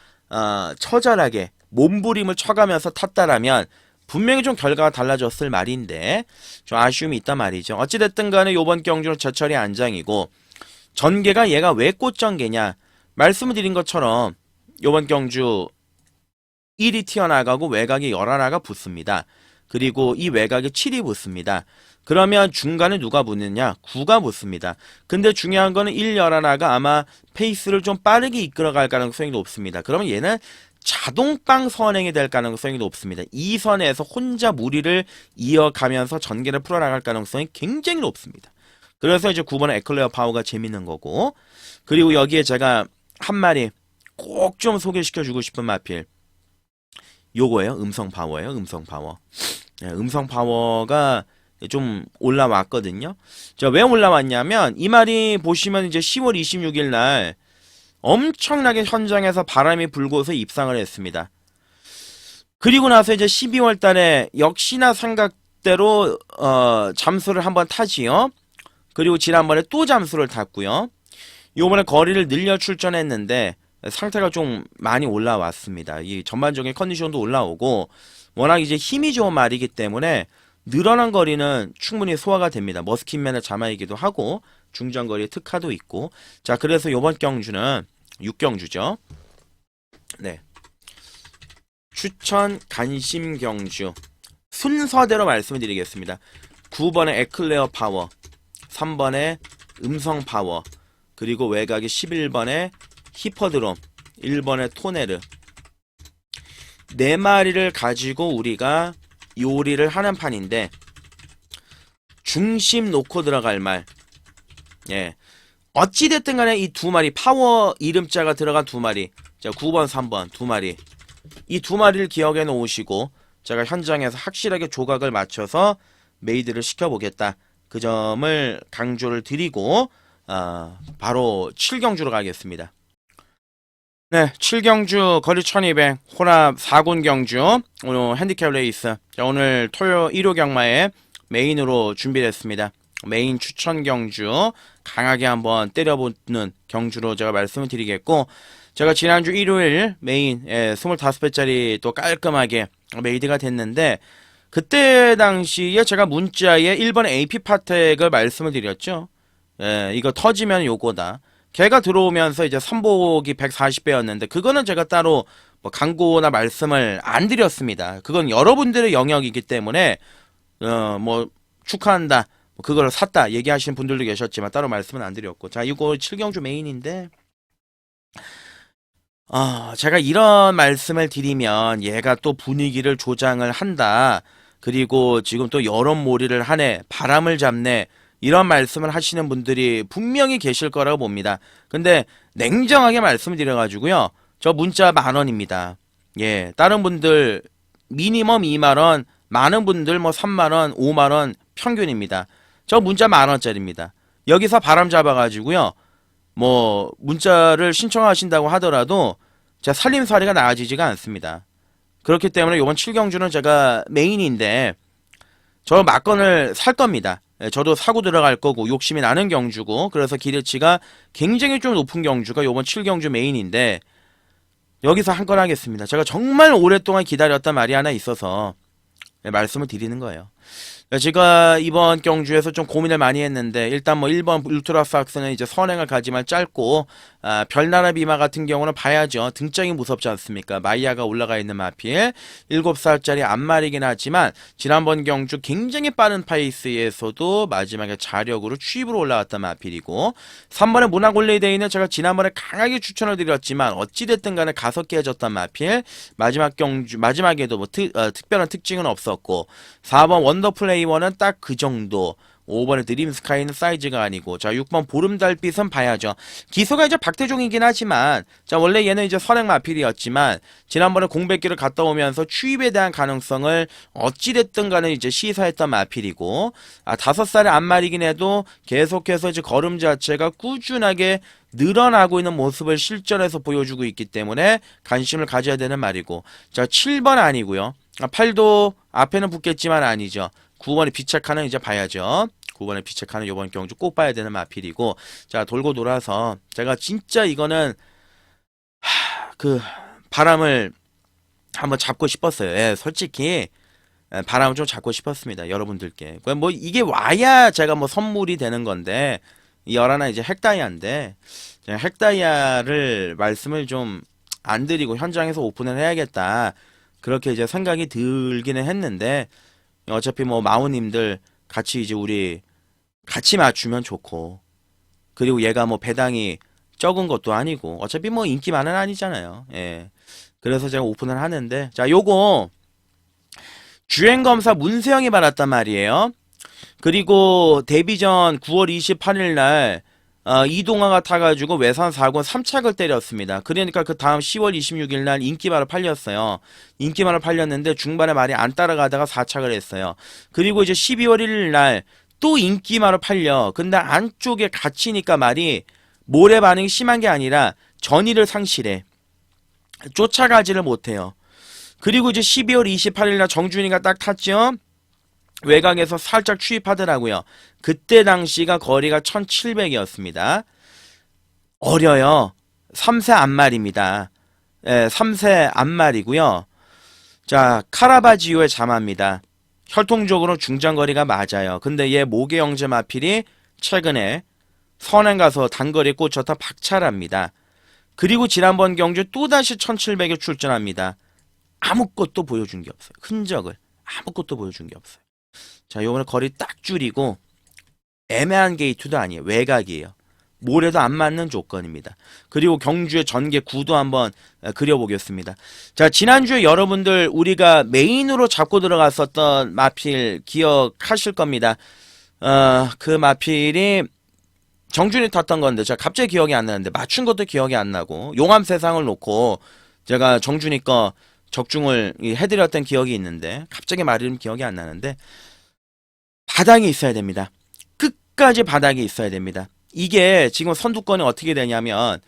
처절하게 몸부림을 쳐가면서 탔다라면 분명히 좀 결과가 달라졌을 말인데 좀 아쉬움이 있단 말이죠. 어찌됐든 간에 요번 경주는 제철이 안장이고 전개가 얘가 왜 꽃전개냐 말씀을 드린 것처럼 요번 경주 1이 튀어나가고 외곽에 11화가 붙습니다. 그리고 이 외곽에 7이 붙습니다. 그러면 중간에 누가 붙느냐? 9가 붙습니다. 근데 중요한 거는 1, 11화가 아마 페이스를 좀 빠르게 이끌어갈 가능성이 높습니다. 그러면 얘는 자동빵 선행이 될 가능성이 높습니다. 이 선에서 혼자 무리를 이어가면서 전개를 풀어나갈 가능성이 굉장히 높습니다. 그래서 이제 9번의 에클레어 파워가 재밌는 거고 그리고 여기에 제가 한 마리 꼭 좀 소개시켜주고 싶은 마필 요거예요. 음성 파워예요. 음성 파워. 음성 파워가 좀 올라왔거든요. 자, 왜 올라왔냐면 이 말이 보시면 이제 10월 26일 날 엄청나게 현장에서 바람이 불고서 입상을 했습니다. 그리고 나서 이제 12월 달에 역시나 생각대로 잠수를 한번 타지요. 그리고 지난번에 또 잠수를 탔고요. 요번에 거리를 늘려 출전했는데 상태가 좀 많이 올라왔습니다. 이 전반적인 컨디션도 올라오고 워낙 이제 힘이 좋은 말이기 때문에 늘어난 거리는 충분히 소화가 됩니다. 머스킷맨의 자마이기도 하고 중장거리의 특화도 있고 자 그래서 요번 경주는 6경주죠. 네, 추천 간심 경주 순서대로 말씀을 드리겠습니다. 9번의 에클레어 파워 3번의 음성 파워 그리고 외곽에 11번의 히퍼드롬 1번의 토네르 4마리를 가지고 우리가 요리를 하는 판인데 중심 놓고 들어갈 말 예. 어찌됐든 간에 이 2마리 파워 이름자가 들어간 2마리 자 9번 3번 2마리 이 2마리를 기억해 놓으시고 제가 현장에서 확실하게 조각을 맞춰서 메이드를 시켜보겠다 그 점을 강조를 드리고 바로 7경주로 가겠습니다. 네, 7경주 거리 1200 혼합 4군 경주 오늘 핸디캡 레이스 자, 오늘 일요 경마에 메인으로 준비됐습니다. 메인 추천 경주 강하게 한번 때려보는 경주로 제가 말씀을 드리겠고 제가 지난주 일요일 메인 25배짜리 또 깔끔하게 메이드가 됐는데 그때 당시에 제가 문자에 1번 AP 파텍을 말씀을 드렸죠. 예, 이거 터지면 요거다. 걔가 들어오면서 이제 선복이 140배였는데 그거는 제가 따로 뭐 광고나 말씀을 안 드렸습니다. 그건 여러분들의 영역이기 때문에 뭐 축하한다. 뭐 그걸 샀다 얘기하시는 분들도 계셨지만 따로 말씀은 안 드렸고 자 이거 7경주 메인인데 제가 이런 말씀을 드리면 얘가 또 분위기를 조장을 한다. 그리고 지금 또 여론몰이를 하네. 바람을 잡네. 이런 말씀을 하시는 분들이 분명히 계실 거라고 봅니다. 근데 냉정하게 말씀을 드려가지고요. 저 문자 10,000원입니다. 예, 다른 분들 미니멈 2만원, 많은 분들 뭐 3만원, 5만원 평균입니다. 저 문자 10,000원짜리입니다. 여기서 바람 잡아가지고요. 뭐 문자를 신청하신다고 하더라도 제가 살림살이가 나아지지가 않습니다. 그렇기 때문에 이번 7경주는 제가 메인인데 저 막건을 살 겁니다. 저도 사고 들어갈 거고 욕심이 나는 경주고 그래서 기대치가 굉장히 좀 높은 경주가 이번 7경주 메인인데 여기서 한 건 하겠습니다. 제가 정말 오랫동안 기다렸던 말이 하나 있어서 말씀을 드리는 거예요. 제가 이번 경주에서 좀 고민을 많이 했는데 일단 뭐 1번 울트라삭스는 이제 선행을 가지만 짧고 별나라 비마 같은 경우는 봐야죠. 등짝이 무섭지 않습니까? 마이야가 올라가 있는 마필 7살짜리 앞말이긴 하지만 지난번 경주 굉장히 빠른 파이스에서도 마지막에 자력으로 추입으로 올라갔던 마필이고 3번에 문화골레이데이는 제가 지난번에 강하게 추천을 드렸지만 어찌됐든 간에 가서 깨졌던 마필 마지막 경주 마지막에도 뭐 특별한 특징은 없었고 4번 원더플레이 원은 딱 그 정도. 5번의 드림스카이는 사이즈가 아니고 자 6번 보름달빛은 봐야죠. 기소가 이제 박태종이긴 하지만 자 원래 얘는 이제 선행 마필이었지만 지난번에 공백기를 갔다 오면서 추입에 대한 가능성을 어찌됐든 간에 이제 시사했던 마필이고 5살의 앞말이긴 해도 계속해서 이제 걸음 자체가 꾸준하게 늘어나고 있는 모습을 실전에서 보여주고 있기 때문에 관심을 가져야 되는 말이고 자 7번 아니고요. 8도 앞에는 붙겠지만 아니죠. 9번의 비책하는 이제 봐야죠. 9번의 비책하는 이번 경주 꼭 봐야 되는 마필이고 자 돌고 돌아서 제가 진짜 이거는 그 바람을 한번 잡고 싶었어요. 예, 솔직히 바람을 좀 잡고 싶었습니다. 여러분들께 뭐 이게 와야 제가 뭐 선물이 되는 건데 이 열하나 이제 핵다이아인데 핵다이아를 말씀을 좀 안 드리고 현장에서 오픈을 해야겠다 그렇게 이제 생각이 들기는 했는데 어차피 뭐 마우님들 같이 이제 우리 같이 맞추면 좋고 그리고 얘가 뭐 배당이 적은 것도 아니고 어차피 뭐 인기만은 아니잖아요. 예. 그래서 제가 오픈을 하는데 자 요거 주행검사 문세영이 받았단 말이에요. 그리고 데뷔 전 9월 28일 날 이동화가 타가지고 외산 4군 3착을 때렸습니다. 그러니까 그 다음 10월 26일 날 인기말을 팔렸어요. 인기말을 팔렸는데 중반에 말이 안 따라가다가 4착을 했어요. 그리고 이제 12월 1일 날 또 인기말을 팔려. 근데 안쪽에 갇히니까 말이 모래 반응이 심한 게 아니라 전의를 상실해. 쫓아가지를 못해요. 그리고 이제 12월 28일 날 정준이가 딱 탔죠. 외곽에서 살짝 추입하더라고요. 그때 당시가 거리가 1700이었습니다. 어려요. 3세 앞말입니다. 예, 3세 앞말이고요. 자, 카라바지오의 자마입니다. 혈통적으로 중장거리가 맞아요. 근데 얘 모계영재 마필이 최근에 선행 가서 단거리에 꽂혔다 박차랍니다. 그리고 지난번 경주 또다시 1700에 출전합니다. 아무것도 보여준 게 없어요. 흔적을. 아무것도 보여준 게 없어요. 자, 요번에 거리 딱 줄이고 애매한 게이트도 아니에요. 외곽이에요. 모래도 안 맞는 조건입니다. 그리고 경주의 전개 구도 한번 그려보겠습니다. 자, 지난주에 여러분들 우리가 메인으로 잡고 들어갔었던 마필 기억하실 겁니다. 그 마필이 정준이 탔던 건데 제가 갑자기 기억이 안 나는데 맞춘 것도 기억이 안 나고 용암 세상을 놓고 제가 정준이 거 적중을 해드렸던 기억이 있는데 갑자기 말 이름 기억이 안 나는데 바닥이 있어야 됩니다. 끝까지 바닥이 있어야 됩니다. 이게 지금 선두권이 어떻게 되냐면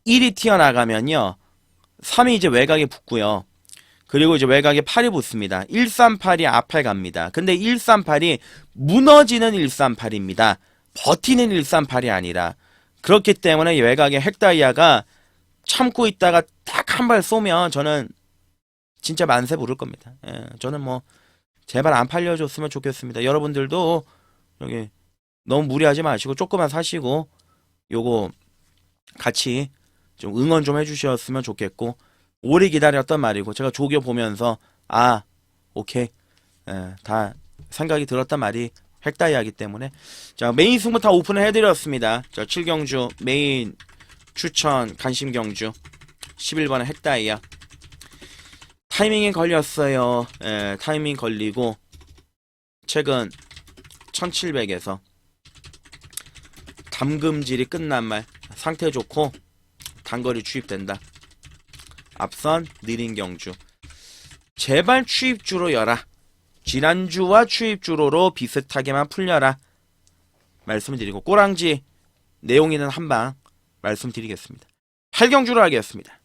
1이 튀어나가면요 3이 이제 외곽에 붙고요. 그리고 이제 외곽에 8이 붙습니다. 138이 앞에 갑니다. 근데 138이 무너지는 138입니다. 버티는 138이 아니라 그렇기 때문에 외곽에 핵다이아가 참고 있다가 딱 한 발 쏘면 저는 진짜 만세 부를 겁니다. 예, 저는 뭐 제발 안 팔려줬으면 좋겠습니다. 여러분들도 여기 너무 무리하지 마시고 조금만 사시고 요거 같이 좀 응원 좀 해주셨으면 좋겠고 오래 기다렸던 말이고 제가 조교 보면서 아 오케이 다 생각이 들었단 말이 핵다이아기 때문에 자 메인 승부 다 오픈을 해드렸습니다. 자 7경주 메인 추천 간심 경주 11번은 핵다이아. 타이밍이 걸렸어요. 예, 타이밍 걸리고 최근 1700에서 담금질이 끝난 말 상태 좋고 단거리 추입된다. 앞선 느린 경주. 제발 추입주로 열라. 지난주와 추입주로로 비슷하게만 풀려라. 말씀을 드리고 꼬랑지 내용 있는 한방 말씀드리겠습니다. 8경주로 하겠습니다.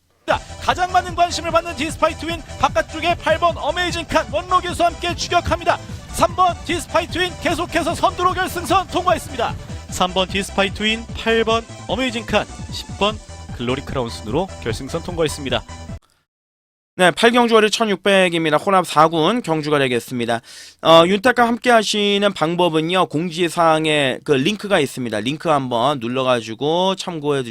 가장 많은 관심을 받는 디스파이 트윈 바깥쪽에 8번 어메이징 칸 원록에서 함께 추격합니다. 3번 디스파이 트윈 계속해서 선두로 결승선 통과했습니다. 3번 디스파이 트윈, 8번 어메이징 칸, 10번 글로리 크라운 순으로 결승선 통과했습니다. 네, 8경주월이 1600입니다. 혼합 4군 경주가 되겠습니다. 윤탁과 함께 하시는 방법은요, 공지사항에 그 링크가 있습니다. 링크 한번 눌러가지고 참고해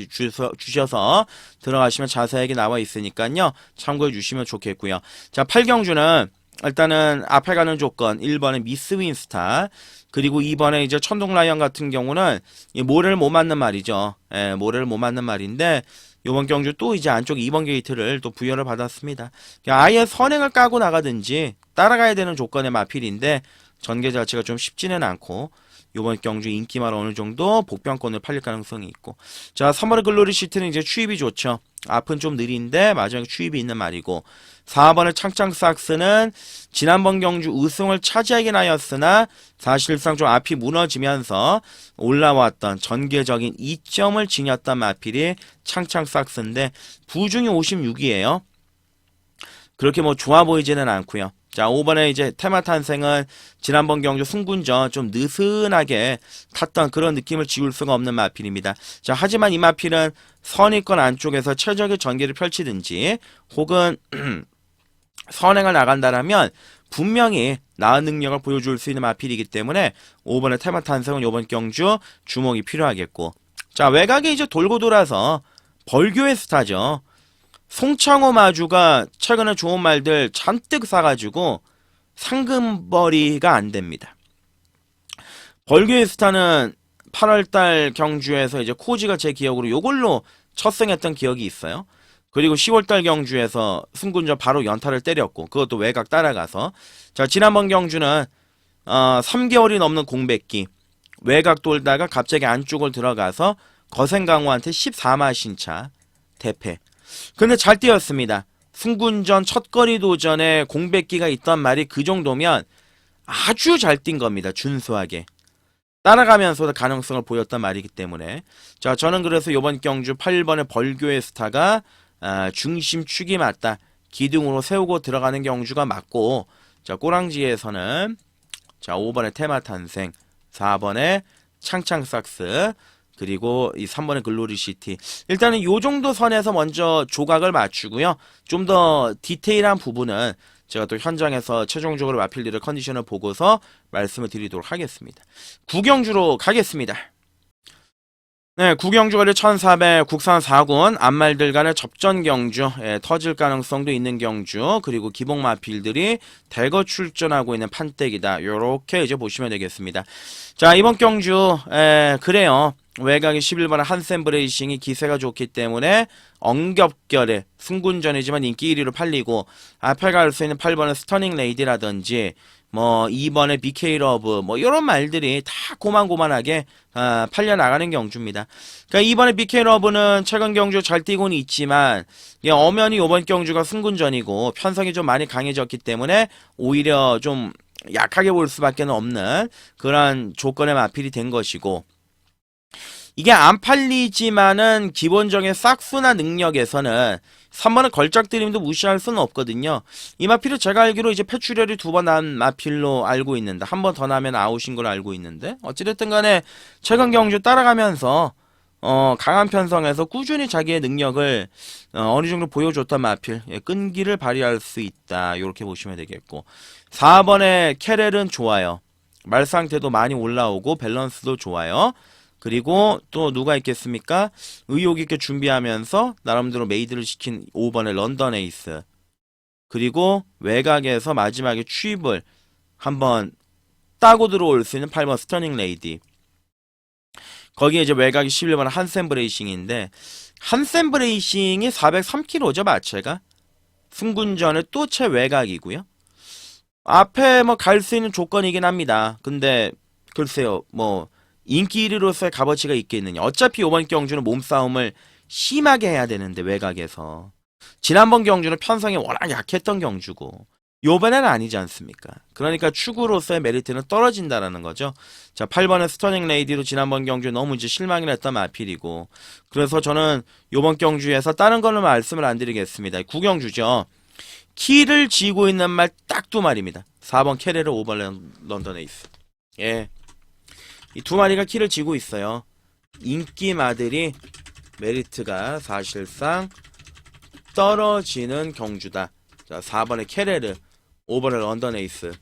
주셔서 들어가시면 자세하게 나와 있으니까요, 참고해 주시면 좋겠고요. 자, 8경주는 일단은 앞에 가는 조건 1번은 미스 윈스타, 그리고 2번에 이제 천둥 라이언 같은 경우는 모래를 못 맞는 말이죠. 예, 모래를 못 맞는 말인데 요번 경주 또 이제 안쪽 2번 게이트를 또 부여를 받았습니다. 아예 선행을 까고 나가든지 따라가야 되는 조건의 마필인데 전개 자체가 좀 쉽지는 않고 요번 경주 인기말 어느 정도 복병권을 팔릴 가능성이 있고. 자, 3번의 글로리 시티는 이제 추입이 좋죠. 앞은 좀 느린데 마지막에 추입이 있는 말이고. 4번의 창창삭스는 지난번 경주 우승을 차지하긴 하였으나 사실상 좀 앞이 무너지면서 올라왔던 전개적인 이점을 지녔던 마필이 창창삭스인데 부중이 56이에요. 그렇게 뭐 좋아 보이지는 않고요. 자, 5번에 이제 테마 탄생은 지난번 경주 승군전 좀 느슨하게 탔던 그런 느낌을 지울 수가 없는 마필입니다. 자, 하지만 이 마필은 선입권 안쪽에서 최적의 전개를 펼치든지 혹은 선행을 나간다라면 분명히 나은 능력을 보여줄 수 있는 마필이기 때문에 5번의 테마 탄생은 이번 경주 주목이 필요하겠고. 자, 외곽에 이제 돌고 돌아서 벌교의 스타죠. 송창호 마주가 최근에 좋은 말들 잔뜩 사가지고 상금벌이가 안 됩니다. 벌교의 스타는 8월달 경주에서 이제 코지가 제 기억으로 요걸로 첫 승했던 기억이 있어요. 그리고 10월달 경주에서 승군전 바로 연타를 때렸고 그것도 외곽 따라가서. 자, 지난번 경주는 3개월이 넘는 공백기 외곽 돌다가 갑자기 안쪽을 들어가서 거센강호한테 14마 신차 대패. 근데 잘 뛰었습니다. 승군전 첫거리 도전에 공백기가 있단 말이 그 정도면 아주 잘 뛴 겁니다. 준수하게. 따라가면서도 가능성을 보였단 말이기 때문에. 자, 저는 그래서 이번 경주 8번의 벌교의 스타가 중심 축이 맞다. 기둥으로 세우고 들어가는 경주가 맞고. 자, 꼬랑지에서는 자, 5번의 테마 탄생, 4번의 창창삭스, 그리고 이 3번의 글로리시티. 일단은 요 정도 선에서 먼저 조각을 맞추고요. 좀 더 디테일한 부분은 제가 또 현장에서 최종적으로 마필리를 컨디션을 보고서 말씀을 드리도록 하겠습니다. 구경주로 가겠습니다. 네, 구경주거리 1400 국산 4군 앞말들 간의 접전 경주, 터질 가능성도 있는 경주, 그리고 기복 마필들이 대거 출전하고 있는 판때기다. 요렇게 이제 보시면 되겠습니다. 자, 이번 경주 그래요. 외곽의 11번의 한샘 브레이싱이 기세가 좋기 때문에 엉겹결에 승군전이지만 인기 1위로 팔리고, 앞에 갈 수 있는 8번의 스터닝 레이디라든지 뭐 2번의 BK 러브 뭐 이런 말들이 다 고만고만하게 팔려나가는 경주입니다. 그러니까 2번의 BK 러브는 최근 경주 잘 뛰고는 있지만 엄연히 이번 경주가 승군전이고 편성이 좀 많이 강해졌기 때문에 오히려 좀 약하게 볼 수밖에 없는 그런 조건의 마필이 된 것이고, 이게 안 팔리지만은 기본적인 싹수나 능력에서는 3번은 걸작드림도 무시할 수는 없거든요. 이 마필은 제가 알기로 이제 패출혈이 2번 난 마필로 알고 있는데, 한 번 더 나면 아웃인 걸로 알고 있는데, 어찌됐든 간에 최근 경주 따라가면서 강한 편성에서 꾸준히 자기의 능력을 어느 정도 보여줬던 마필, 끈기를 발휘할 수 있다. 이렇게 보시면 되겠고, 4번의 캐렐은 좋아요. 말 상태도 많이 올라오고 밸런스도 좋아요. 그리고 또 누가 있겠습니까? 의욕 있게 준비하면서 나름대로 메이드를 시킨 5번의 런던 에이스. 그리고 외곽에서 마지막에 추입을 한번 따고 들어올 수 있는 8번 스터닝 레이디. 거기에 이제 외곽이 11번 한센 브레이싱인데 한센 브레이싱이 403kg죠 마체가. 승군전에 또 채 외곽이고요. 앞에 뭐 갈 수 있는 조건이긴 합니다. 근데 글쎄요 뭐 인기 1위로서의 값어치가 있겠느냐. 어차피 이번 경주는 몸싸움을 심하게 해야 되는데 외곽에서. 지난번 경주는 편성이 워낙 약했던 경주고 요번에는 아니지 않습니까? 그러니까 추구로서의 메리트는 떨어진다라는 거죠. 자, 8번의 스터닝 레이디로 지난번 경주에 너무 이제 실망을 했던 마필이고, 그래서 저는 요번 경주에서 다른 거는 말씀을 안 드리겠습니다. 9경주죠. 키를 쥐고 있는 말 딱 두 마리입니다. 4번 캐레르 5번 런던 에이스. 예. 이 두 마리가 키를 쥐고 있어요. 인기마들이 메리트가 사실상 떨어지는 경주다. 자, 4번의 캐레르 5번의 런던 에이스.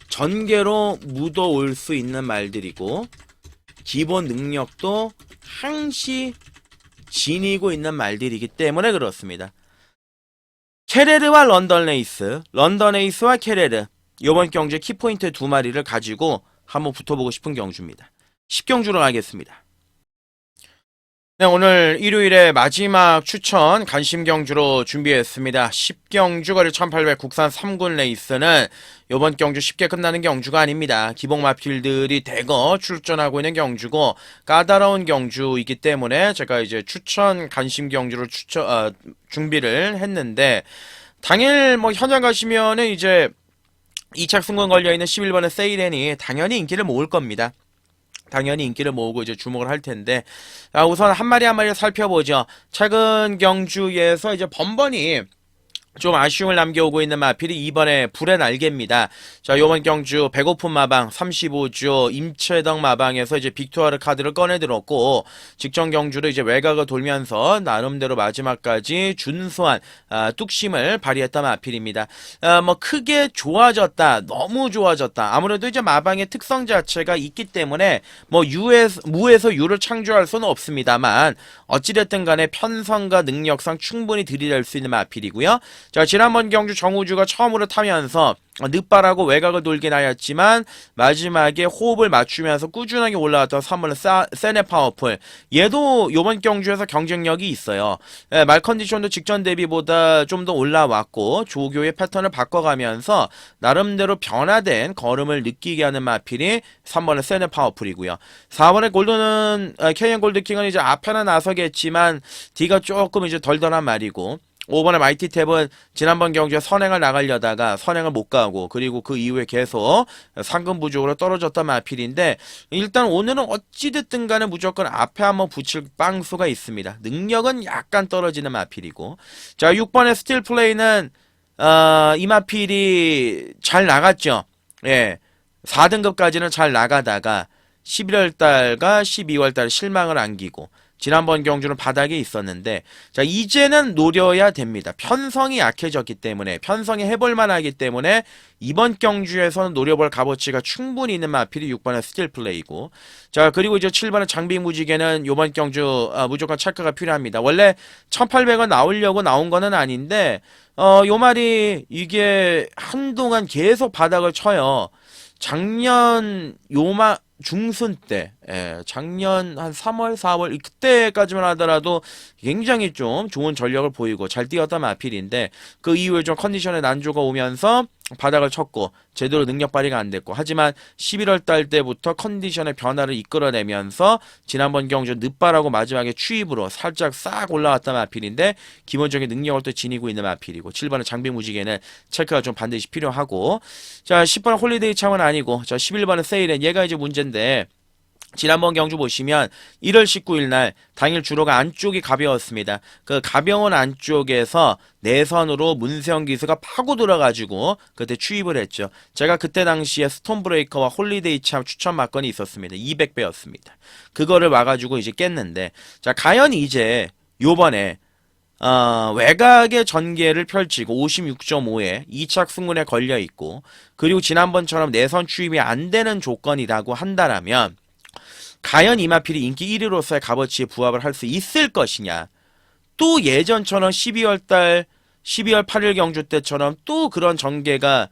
전개로 묻어올 수 있는 말들이고 기본 능력도 항시 지니고 있는 말들이기 때문에 그렇습니다. 캐레르와 런던 에이스와 캐레르 이번 경주의 키포인트 두 마리를 가지고 한번 붙어보고 싶은 경주입니다. 10경주로 가겠습니다. 네, 오늘 일요일에 마지막 추천 간심 경주로 준비했습니다. 10경주 거리 1800 국산 3군 레이스는 이번 경주 쉽게 끝나는 경주가 아닙니다. 기복 마필들이 대거 출전하고 있는 경주고 까다로운 경주이기 때문에 제가 이제 추천 간심 경주를 준비를 했는데 당일 뭐 현장 가시면은 이제 2착 승권 걸려있는 11번의 세이렌이 당연히 인기를 모을 겁니다. 당연히 인기를 모으고 이제 주목을 할 텐데, 우선 한 마리 한 마리 살펴보죠. 최근 경주에서 이제 번번이 좀 아쉬움을 남겨오고 있는 마필이 2번에 불의 날개입니다. 자, 요번 경주 배고픈 마방 35주 임채덕 마방에서 이제 빅투아르 카드를 꺼내들었고, 직전 경주를 이제 외곽을 돌면서 나름대로 마지막까지 준수한 뚝심을 발휘했던 마필입니다. 뭐 크게 좋아졌다, 너무 좋아졌다. 아무래도 이제 마방의 특성 자체가 있기 때문에 뭐 무에서 유를 창조할 수는 없습니다만 어찌됐든 간에 편성과 능력상 충분히 들이댈 수 있는 마필이고요. 자, 지난번 경주 정우주가 처음으로 타면서 늦바라고 외곽을 돌긴 하였지만 마지막에 호흡을 맞추면서 꾸준하게 올라왔던 3번은 세네 파워풀. 얘도 요번 경주에서 경쟁력이 있어요. 예, 말 컨디션도 직전 대비보다 좀 더 올라왔고 조교의 패턴을 바꿔가면서 나름대로 변화된 걸음을 느끼게 하는 마필이 3번의 세네 파워풀이고요. 4번의 골드는 KN 골드킹은 이제 앞에는 나서겠지만 D가 조금 이제 덜덜한 말이고, 5번의 마이티 탭은 지난번 경주에 선행을 나가려다가 선행을 못 가고 그리고 그 이후에 계속 상금 부족으로 떨어졌던 마필인데 일단 오늘은 어찌됐든 간에 무조건 앞에 한번 붙일 빵수가 있습니다. 능력은 약간 떨어지는 마필이고, 자 6번의 스틸 플레이는 이 마필이 잘 나갔죠. 예, 4등급까지는 잘 나가다가 11월달과 12월달에 실망을 안기고 지난번 경주는 바닥에 있었는데, 자 이제는 노려야 됩니다. 편성이 약해졌기 때문에, 편성이 해볼만 하기 때문에 이번 경주에서는 노려볼 값어치가 충분히 있는 마필이 6번의 스틸 플레이고, 자 그리고 이제 7번의 장비 무지개는 이번 경주 무조건 체크가 필요합니다. 원래 1800원 나오려고 나온 거는 아닌데 요 말이 이게 한동안 계속 바닥을 쳐요. 작년 중순 때, 작년 한 3월, 4월 그때까지만 하더라도 굉장히 좀 좋은 전력을 보이고 잘 뛰었던 마필인데 그 이후에 좀 컨디션의 난조가 오면서 바닥을 쳤고 제대로 능력 발휘가 안 됐고, 하지만 11월 달 때부터 컨디션의 변화를 이끌어내면서 지난번 경주 늦바라고 마지막에 추입으로 살짝 싹 올라왔던 마필인데 기본적인 능력을 또 지니고 있는 마필이고, 7번의 장비 무지개는 체크가 좀 반드시 필요하고, 자 10번의 홀리데이 참은 아니고, 자 11번의 세일은 얘가 이제 문제인데 지난번 경주 보시면 1월 19일 날 당일 주로가 안쪽이 가벼웠습니다. 그 가벼운 안쪽에서 내선으로 문세영 기수가 파고 들어가지고 그때 추입을 했죠. 제가 그때 당시에 스톤브레이커와 홀리데이 참 추천 막건이 있었습니다. 200배였습니다. 그거를 와가지고 이제 깼는데, 자 과연 이제 요번에 외곽의 전개를 펼치고 56.5에 2착 승군에 걸려있고 그리고 지난번처럼 내선 추입이 안 되는 조건이라고 한다라면 과연 이 마필이 인기 1위로서의 값어치에 부합을 할 수 있을 것이냐. 또 예전처럼 12월 8일 경주 때처럼 또 그런 전개가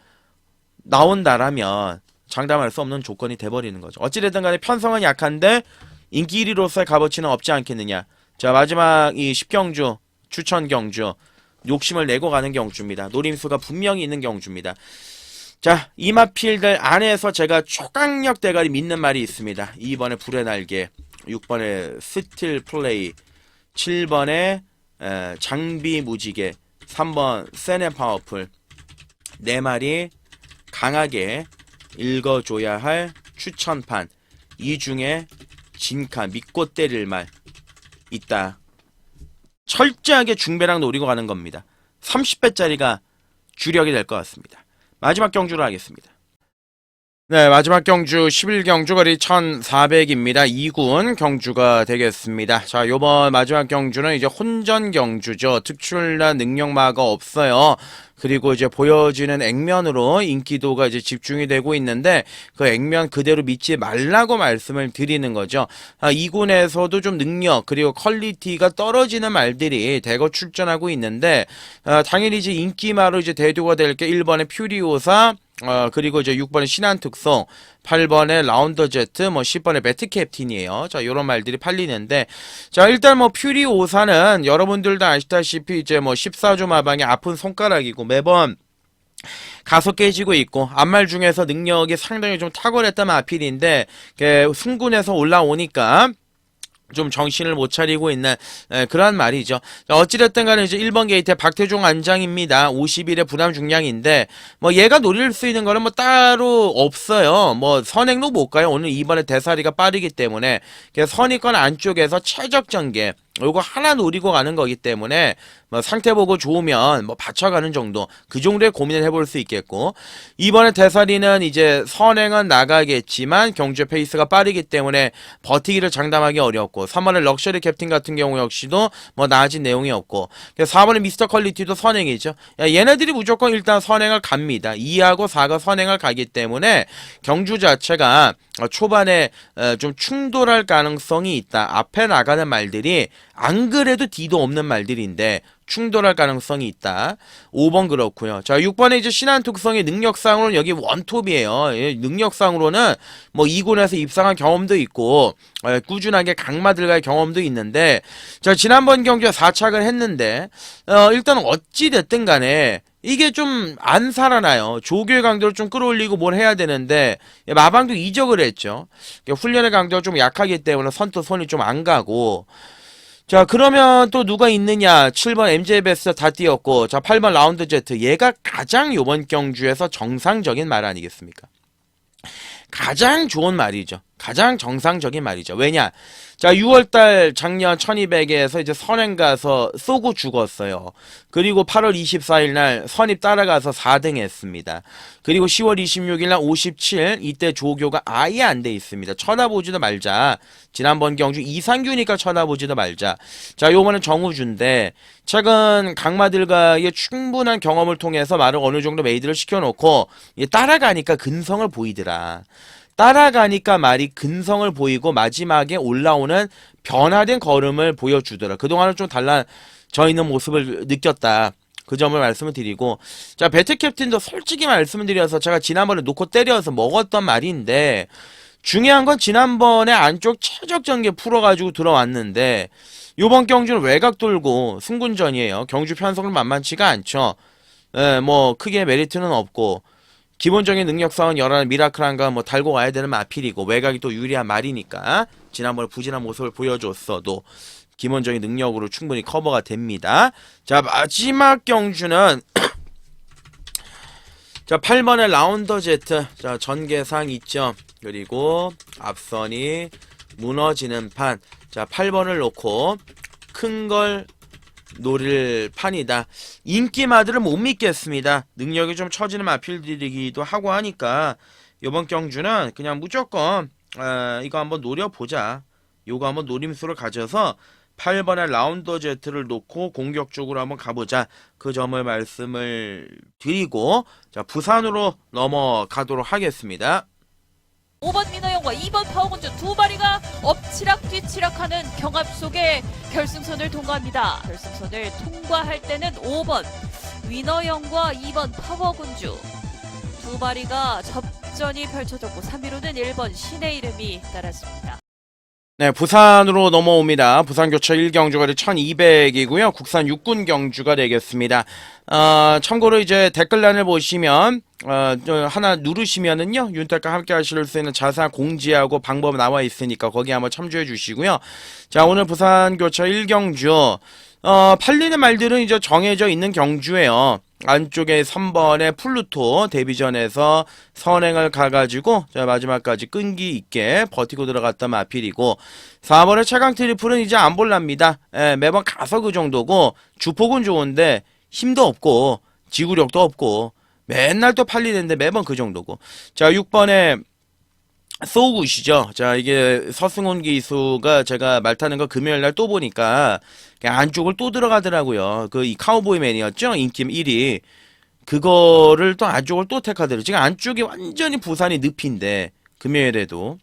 나온다라면 장담할 수 없는 조건이 돼버리는 거죠. 어찌됐든 간에 편성은 약한데 인기 1위로서의 값어치는 없지 않겠느냐. 자, 마지막 이 10경주 추천 경주 욕심을 내고 가는 경주입니다. 노림수가 분명히 있는 경주입니다. 자, 이마필드 안에서 제가 초강력 대가리 믿는 말이 있습니다. 2번에 불의 날개, 6번에 스틸 플레이, 7번에 장비 무지개, 3번 세네 파워풀. 4마리 강하게 읽어줘야 할 추천판. 이 중에 진카 믿고 때릴 말 있다. 철저하게 중배랑 노리고 가는 겁니다. 30배짜리가 주력이 될 것 같습니다. 마지막 경주로 하겠습니다. 네, 마지막 경주 11경주 거리 1400입니다. 2군 경주가 되겠습니다. 자, 요번 마지막 경주는 이제 혼전 경주죠. 특출난 능력마가 없어요. 그리고 이제 보여지는 액면으로 인기도가 이제 집중이 되고 있는데 그 액면 그대로 믿지 말라고 말씀을 드리는 거죠. 2군에서도 좀 능력 그리고 퀄리티가 떨어지는 말들이 대거 출전하고 있는데 당연히 이제 인기마로 이제 대두가 될 게 1번의 퓨리오사, 그리고 이제 6번에 신한특송, 8번에 라운더 제트, 뭐 10번에 매트 캡틴이에요. 자, 요런 말들이 팔리는데, 자, 일단 뭐 퓨리오사는 여러분들도 아시다시피 이제 뭐 14조 마방의 아픈 손가락이고 매번 가서 깨지고 있고 앞말 중에서 능력이 상당히 좀 탁월했다는 아필인데 승군에서 올라오니까 좀 정신을 못 차리고 있는 그런 말이죠. 어찌됐든 간에 이제 1번 게이트의 박태종 안장입니다. 51의 부담 중량인데 뭐 얘가 노릴 수 있는 거는 뭐 따로 없어요. 뭐 선행로 못 가요. 오늘 2번에 대사리가 빠르기 때문에 선의권 안쪽에서 최적 전개 요거 하나 노리고 가는 거기 때문에 뭐 상태 보고 좋으면 뭐 받쳐가는 정도 그 정도의 고민을 해볼 수 있겠고, 이번에 대사리는 이제 선행은 나가겠지만 경주의 페이스가 빠르기 때문에 버티기를 장담하기 어렵고, 3번의 럭셔리 캡틴 같은 경우 역시도 뭐 나아진 내용이 없고, 4번의 미스터 퀄리티도 선행이죠. 얘네들이 무조건 일단 선행을 갑니다. 2하고 4가 선행을 가기 때문에 경주 자체가 초반에 좀 충돌할 가능성이 있다. 앞에 나가는 말들이 안 그래도 D도 없는 말들인데 충돌할 가능성이 있다. 5번 그렇고요. 자, 6번에 이제 신한특성의 능력상으로는 여기 원톱이에요. 능력상으로는 뭐 2군에서 입상한 경험도 있고 꾸준하게 강마들과의 경험도 있는데, 자, 지난번 경기에 4착을 했는데 일단 어찌 됐든 간에 이게 좀 안 살아나요. 조교의 강도를 좀 끌어올리고 뭘 해야 되는데 마방도 이적을 했죠. 훈련의 강도가 좀 약하기 때문에 선도 손이 좀 안 가고, 자, 그러면 또 누가 있느냐. 7번 MJ 베스트 다 뛰었고, 자, 8번 라운드 제트. 얘가 가장 요번 경주에서 정상적인 말 아니겠습니까? 가장 좋은 말이죠. 가장 정상적인 말이죠. 왜냐? 자, 6월달 작년 1200에서 이제 선행 가서 쏘고 죽었어요. 그리고 8월 24일 날 선입 따라가서 4등 했습니다. 그리고 10월 26일 날 57, 이때 조교가 아예 안 돼 있습니다. 쳐다보지도 말자. 지난번 경주 이상규니까 쳐다보지도 말자. 자, 요번엔 정우주인데 최근 강마들과의 충분한 경험을 통해서 말을 어느 정도 메이드를 시켜놓고 따라가니까 근성을 보이더라. 따라가니까 말이 근성을 보이고 마지막에 올라오는 변화된 걸음을 보여주더라. 그동안은 좀 달라져 있는 모습을 느꼈다. 그 점을 말씀을 드리고, 자, 배트 캡틴도 솔직히 말씀을 드려서 제가 지난번에 놓고 때려서 먹었던 말인데, 중요한 건 지난번에 안쪽 최적 전개 풀어가지고 들어왔는데 요번 경주는 외곽 돌고 승군전이에요. 경주 편성은 만만치가 않죠. 뭐 크게 메리트는 없고, 기본적인 능력상은 여러 미라클한가 뭐 달고 와야 되는 마필이고, 외곽이 또 유리한 말이니까 지난번에 부진한 모습을 보여줬어도 기본적인 능력으로 충분히 커버가 됩니다. 자, 마지막 경주는 자, 8번의 라운더 제트. 자, 전개상 있죠. 그리고 앞선이 무너지는 판. 자, 8번을 놓고 큰 걸 노릴 판이다. 인기마들을 못 믿겠습니다. 능력이 좀 처지는 마필들이기도 하고 하니까 이번 경주는 그냥 무조건 이거 한번 노려보자. 요거 한번 노림수를 가져서 8번의 라운더 제트를 놓고 공격적으로 한번 가보자. 그 점을 말씀을 드리고, 자, 부산으로 넘어가도록 하겠습니다. 5번 민호영과 2번 파워군주 두 마리가 엎치락 뒤치락하는 경합 속에 결승선을 통과합니다. 결승선을 통과할 때는 5번 위너영과 2번 파워군주 두 두 마리가 접전이 펼쳐졌고 3위로는 1번 신의 이름이 따랐습니다. 네, 부산으로 넘어옵니다. 부산교차 1경주가 1200이고요. 국산 육군 경주가 되겠습니다. 참고로 이제 댓글란을 보시면 하나 누르시면은요, 윤택과 함께 하실 수 있는 자세한 공지하고 방법 나와 있으니까 거기 한번 참조해 주시고요. 자, 오늘 부산교차 1경주 팔리는 말들은 이제 정해져 있는 경주예요. 안쪽에 3번의 플루토 데뷔전에서 선행을 가가지고 마지막까지 끈기 있게 버티고 들어갔던 마필이고, 4번의 최강 트리플은 이제 안 볼랍니다. 매번 가서 그 정도고, 주폭은 좋은데 힘도 없고 지구력도 없고 맨날 또 팔리는데 매번 그 정도고. 자, 6번의 소우굿이죠. 자, 이게 서승훈 기수가 제가 말 타는 거 금요일날 또 보니까 그냥 안쪽을 또 들어가더라고요. 그 이 카우보이맨이었죠, 인기 1위. 그거를 또 안쪽을 또 택하더라고요. 지금 안쪽이 완전히 부산이 늪인데 금요일에도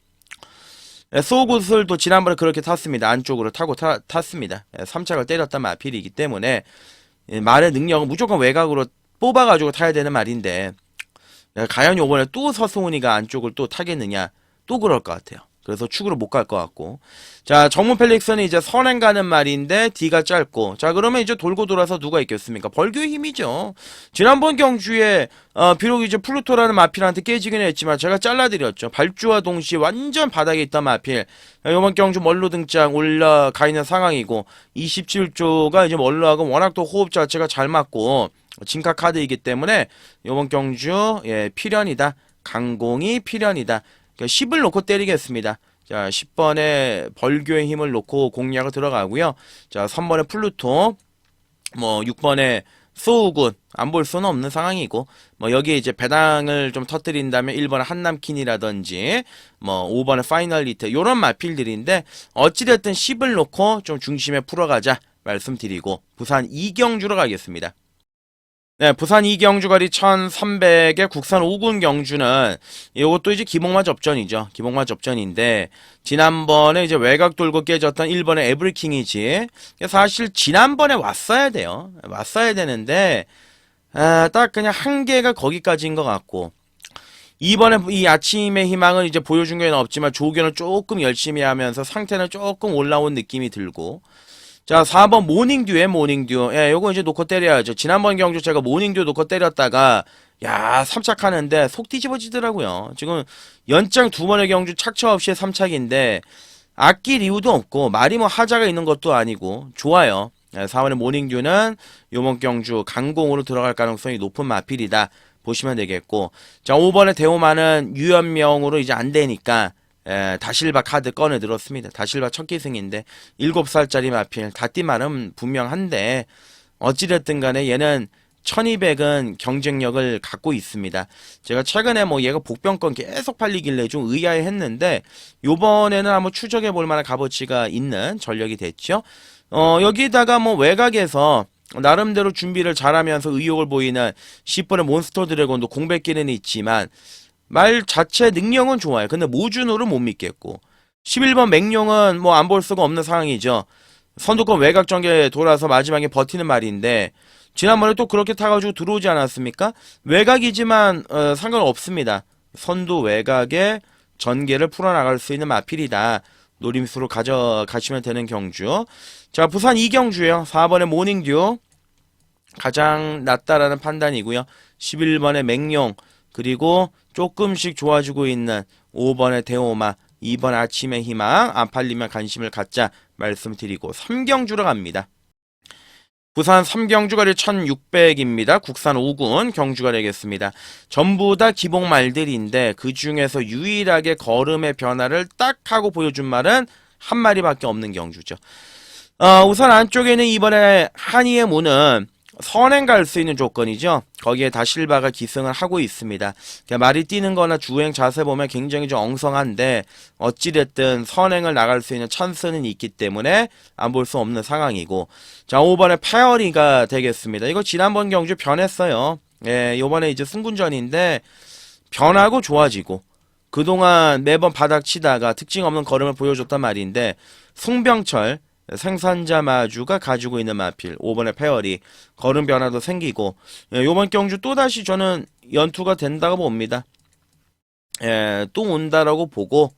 소우굿을 또 지난번에 그렇게 탔습니다. 안쪽으로 타고 탔습니다. 3착을 때렸단 마필이기 때문에 말의 능력은 무조건 외곽으로 뽑아가지고 타야 되는 말인데, 과연 요번에 또 서승훈이가 안쪽을 또 타겠느냐, 또 그럴 것 같아요. 그래서 축으로 못 갈 것 같고. 자, 정문 펠릭스는 이제 선행 가는 말인데 D가 짧고, 자, 그러면 이제 돌고 돌아서 누가 있겠습니까? 벌교의 힘이죠. 지난번 경주에 비록 이제 플루토라는 마필한테 깨지긴 했지만 제가 잘라드렸죠. 발주와 동시에 완전 바닥에 있던 마필, 이번 경주 멀로 등장 올라가 있는 상황이고, 27조가 이제 멀로하고 워낙 또 호흡 자체가 잘 맞고 진카 카드이기 때문에 이번 경주 필연이다. 강공이 필연이다. 10을 놓고 때리겠습니다. 자, 10번에 벌교의 힘을 놓고 공략을 들어가고요. 자, 3번에 플루토, 6번에 소우군 안 볼 수는 없는 상황이고, 여기에 이제 배당을 좀 터뜨린다면 1번에 한남킨이라든지 5번에 파이널리트 요런 마필들인데, 어찌됐든 10을 놓고 좀 중심에 풀어가자 말씀드리고 부산 2경주로 가겠습니다. 네, 부산 2경주거리 1300의 국산 5군 경주는 이것도 이제 기복마 접전이죠. 기복마 접전인데, 지난번에 이제 외곽 돌고 깨졌던 1번의 에브리킹이지. 사실 지난번에 왔어야 돼요. 왔어야 되는데 딱 그냥 한계가 거기까지인 것 같고, 이번에 이 아침의 희망은 이제 보여준 게 없지만 조견을 조금 열심히 하면서 상태는 조금 올라온 느낌이 들고. 자, 4번 모닝듀에 모닝듀. 요거 이제 놓고 때려야죠. 지난번 경주 제가 모닝듀 놓고 때렸다가 3착 하는데 속 뒤집어지더라고요. 지금 연장 2번의 경주 착처 없이 3착인데 아낄 이유도 없고 말이 하자가 있는 것도 아니고 좋아요. 4번의 모닝듀는 요번 경주 강공으로 들어갈 가능성이 높은 마필이다 보시면 되겠고, 자, 5번의 대호마는 유연명으로 이제 안 되니까 다실바 카드 꺼내 들었습니다. 다실바 첫 기승인데 7살짜리 마필, 다띠말은 분명한데 어찌됐든 간에 얘는 1200은 경쟁력을 갖고 있습니다. 제가 최근에 얘가 복병권 계속 팔리길래 좀 의아해 했는데 요번에는 한번 추적해 볼 만한 값어치가 있는 전력이 됐죠. 여기다가 외곽에서 나름대로 준비를 잘하면서 의욕을 보이는 10번의 몬스터 드래곤도 공백기는 있지만 말 자체 능력은 좋아요. 근데 모준호를 못 믿겠고, 11번 맹룡은 안 볼 수가 없는 상황이죠. 선두권 외곽 전개 돌아서 마지막에 버티는 말인데 지난번에 또 그렇게 타가지고 들어오지 않았습니까? 외곽이지만 상관없습니다. 선두 외곽에 전개를 풀어나갈 수 있는 마필이다. 노림수로 가져가시면 되는 경주. 자, 부산 2경주요. 4번의 모닝듀 가장 낫다라는 판단이고요. 11번의 맹룡, 그리고 조금씩 좋아지고 있는 5번의 대호마, 2번 아침의 희망, 안 팔리면 관심을 갖자 말씀드리고 3경주로 갑니다. 부산 3경주거리 1600입니다. 국산 5군 경주가 되겠습니다. 전부 다 기복 말들인데 그 중에서 유일하게 걸음의 변화를 딱 하고 보여준 말은 한 마리밖에 없는 경주죠. 우선 안쪽에는 이번에 한이의 문은 선행 갈 수 있는 조건이죠. 거기에 다실바가 기승을 하고 있습니다. 말이 뛰는 거나 주행 자세 보면 굉장히 좀 엉성한데 어찌됐든 선행을 나갈 수 있는 찬스는 있기 때문에 안 볼 수 없는 상황이고, 자, 5번에 페어리가 되겠습니다. 이거 지난번 경주 변했어요. 요번에 이제 승군전인데 변하고 좋아지고, 그동안 매번 바닥 치다가 특징 없는 걸음을 보여줬단 말인데 송병철 생산자 마주가 가지고 있는 마필 5번의 페어리 걸음 변화도 생기고, 요번 경주 또다시 저는 연투가 된다고 봅니다. 예, 또 온다라고 보고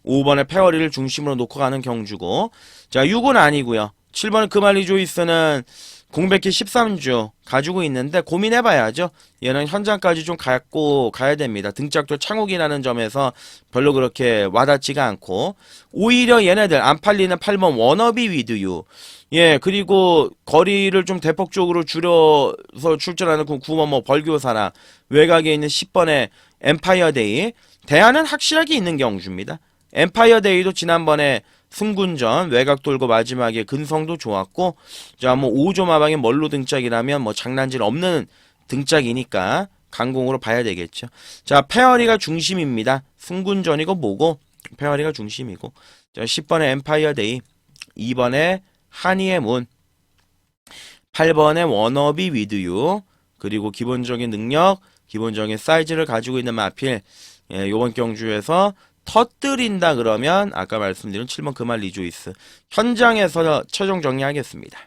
5번에 페어리를 중심으로 놓고 가는 경주고, 자 6은 아니고요. 7번은 그말리 조이스는 공백기 13주 가지고 있는데 고민해봐야죠. 얘는 현장까지 좀 갖고 가야 됩니다. 등짝도 창욱이라는 점에서 별로 그렇게 와닿지가 않고, 오히려 얘네들 안 팔리는 8번 워너비 위드유, 예, 그리고 거리를 좀 대폭적으로 줄여서 출전하는 9번 뭐 벌교사나 외곽에 있는 10번의 엠파이어 데이, 대안은 확실하게 있는 경주입니다. 엠파이어 데이도 지난번에 승군전 외곽 돌고 마지막에 근성도 좋았고, 자 뭐 5조 마방의 멀로 등짝이라면 뭐 장난질 없는 등짝이니까 강공으로 봐야 되겠죠. 자 페어리가 중심입니다. 승군전이고 뭐고 페어리가 중심이고, 자 10번의 엠파이어 데이, 2번의 한이의 문, 8번의 워너비 위드유, 그리고 기본적인 능력, 기본적인 사이즈를 가지고 있는 마필, 예, 요번 경주에서 터뜨린다 그러면 아까 말씀드린 7번 그말 리조이스. 현장에서 최종 정리하겠습니다.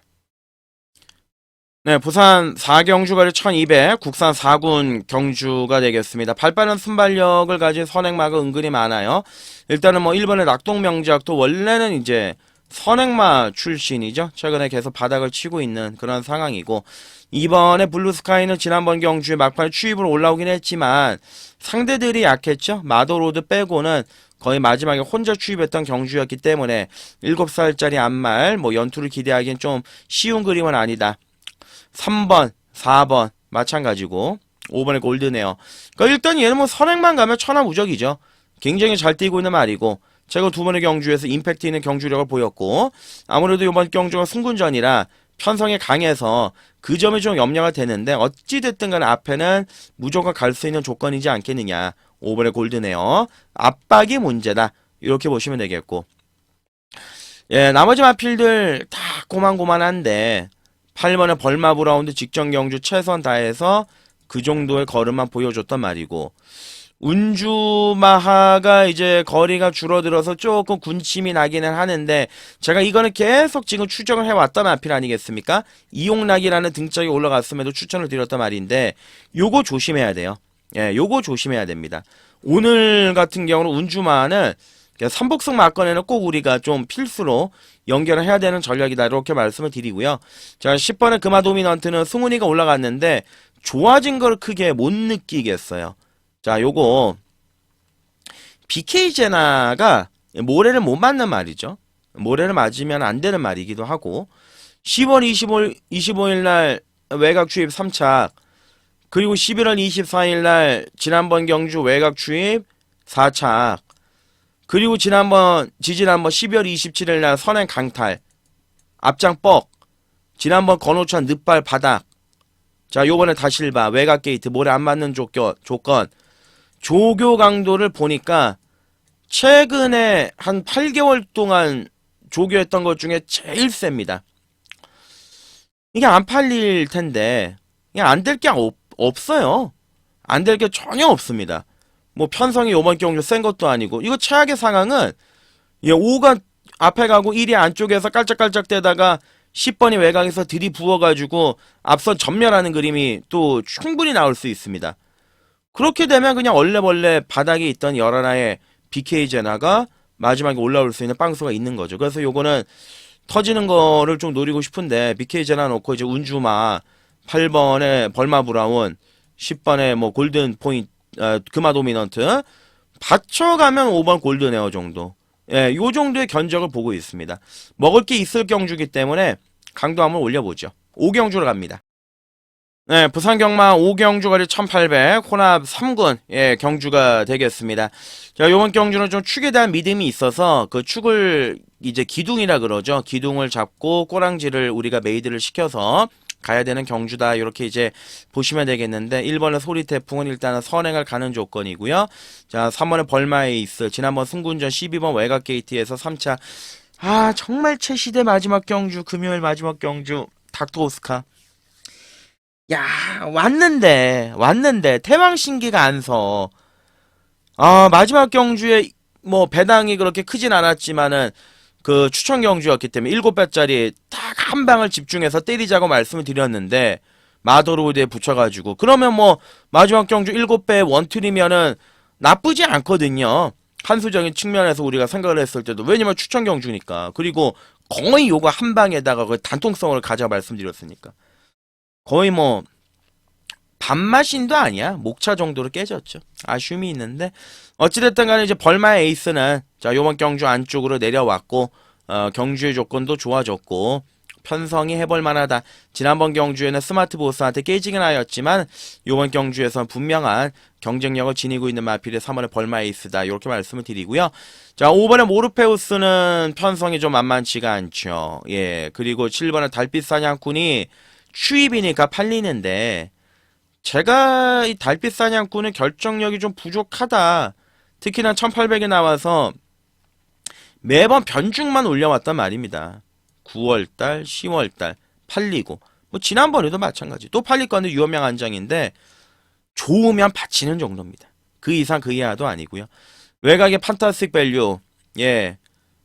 네, 부산 4경주거리 1200, 국산 4군 경주가 되겠습니다. 발빠른 순발력을 가진 선행마가 은근히 많아요. 일단은 뭐 1번의 낙동명작도 원래는 이제 선행마 출신이죠. 최근에 계속 바닥을 치고 있는 그런 상황이고, 2번의 블루스카이는 지난번 경주에 막판에 추입으로 올라오긴 했지만 상대들이 약했죠. 마도로드 빼고는 거의 마지막에 혼자 추입했던 경주였기 때문에 7살짜리 안말 뭐 연투를 기대하기엔 좀 쉬운 그림은 아니다. 3번, 4번 마찬가지고, 5번의 골드네어. 그러니까 일단 얘는 뭐 선행만 가면 천하무적이죠. 굉장히 잘 뛰고 있는 말이고, 제가 두 번의 경주에서 임팩트 있는 경주력을 보였고, 아무래도 이번 경주가 승군전이라 편성이 강해서 그 점이 좀 염려가 되는데, 어찌됐든 간에 앞에는 무조건 갈 수 있는 조건이지 않겠느냐. 5번의 골드네어. 압박이 문제다. 이렇게 보시면 되겠고, 예, 나머지 마필들 다 고만고만한데 8번의 벌마 브라운드 직전 경주 최선 다해서 그 정도의 걸음만 보여줬단 말이고, 운주마하가 이제 거리가 줄어들어서 조금 군침이 나기는 하는데, 제가 이거는 계속 지금 추정을 해왔던 마필 아니겠습니까? 이용락이라는 등짝이 올라갔음에도 추천을 드렸단 말인데, 요거 조심해야 돼요. 예, 요거 조심해야 됩니다. 오늘 같은 경우는 운주마하는 삼복승 막건에는 꼭 우리가 좀 필수로 연결을 해야 되는 전략이다, 이렇게 말씀을 드리고요. 자 10번의 금화 도미넌트는 승훈이가 올라갔는데 좋아진 걸 크게 못 느끼겠어요. 자 요거 BK 제나가 모래를 못 맞는 말이죠. 모래를 맞으면 안 되는 말이기도 하고, 10월 25일 날 외곽 추입 3착, 그리고 11월 24일 날 지난번 경주 외곽 추입 4착, 그리고 지난번 12월 27일 날 선행 강탈, 앞장 뻑, 지난번 건호천 늪발 바닥, 자 요번에 다실바 외곽 게이트 모래 안 맞는 조건, 조교 강도를 보니까 최근에 한 8개월 동안 조교했던 것 중에 제일 셉니다. 이게 안 팔릴 텐데, 그냥 안 될 게 없어요. 안 될 게 전혀 없습니다. 뭐 편성이 요번 경주 센 것도 아니고, 이거 최악의 상황은 5가 앞에 가고 1이 안쪽에서 깔짝깔짝 대다가 10번이 외곽에서 들이부어가지고 앞선 전멸하는 그림이 또 충분히 나올 수 있습니다. 그렇게 되면 그냥 얼레벌레 바닥에 있던 11하의 BK 제나가 마지막에 올라올 수 있는 빵수가 있는 거죠. 그래서 요거는 터지는 거를 좀 노리고 싶은데, BK 제나 놓고 이제 운주마, 8번에 벌마 브라운, 10번에 뭐 골든 포인트, 금화 도미넌트 받쳐가면 5번 골드네어 정도, 예, 요 정도의 견적을 보고 있습니다. 먹을 게 있을 경주기 때문에 강도 한번 올려보죠. 5경주로 갑니다. 네, 부산 경마 5경주 거리 1800, 혼합 3군, 예, 경주가 되겠습니다. 자, 요번 경주는 좀 축에 대한 믿음이 있어서 그 축을 이제 기둥이라 그러죠. 기둥을 잡고 꼬랑지를 우리가 메이드를 시켜서 가야 되는 경주다, 이렇게 이제 보시면 되겠는데, 1번의 소리태풍은 일단은 선행을 가는 조건이고요. 자 3번의 벌마에이스, 지난번 승군전 12번 외곽 게이트에서 3차, 아 정말 최시대 마지막 경주, 금요일 마지막 경주 닥터 오스카. 야 왔는데 태왕신기가 안서, 아 마지막 경주에 뭐 배당이 그렇게 크진 않았지만은 그 추천 경주였기 때문에 7배짜리 딱 한 방을 집중해서 때리자고 말씀을 드렸는데, 마더로드에 붙여가지고 그러면 뭐 마지막 경주 7배 원툴이면은 나쁘지 않거든요. 한수적인 측면에서 우리가 생각을 했을 때도 왜냐면 추천 경주니까. 그리고 거의 요거 한 방에다가 그 단통성을 가져 말씀드렸으니까 거의 뭐 반마신도 아니야. 목차 정도로 깨졌죠. 아쉬움이 있는데 어찌됐든 간에 이제 벌마의 에이스는 자 요번 경주 안쪽으로 내려왔고 경주의 조건도 좋아졌고 편성이 해볼 만하다. 지난번 경주에는 스마트 보스한테 깨지긴 하였지만 요번 경주에서는 분명한 경쟁력을 지니고 있는 마필의 3월의 벌마 에이스다. 이렇게 말씀을 드리고요. 자 5번의 모르페우스는 편성이 좀 만만치가 않죠. 예, 그리고 7번의 달빛 사냥꾼이 추입이니까 팔리는데 제가 이 달빛 사냥꾼의 결정력이 좀 부족하다. 특히나 1800에 나와서 매번 변중만 올려왔단 말입니다. 9월달, 10월달 팔리고 뭐 지난번에도 마찬가지. 또 팔릴 건데 유효명 한 장인데 좋으면 바치는 정도입니다. 그 이상 그 이하도 아니고요. 외곽의 판타스틱 밸류 예,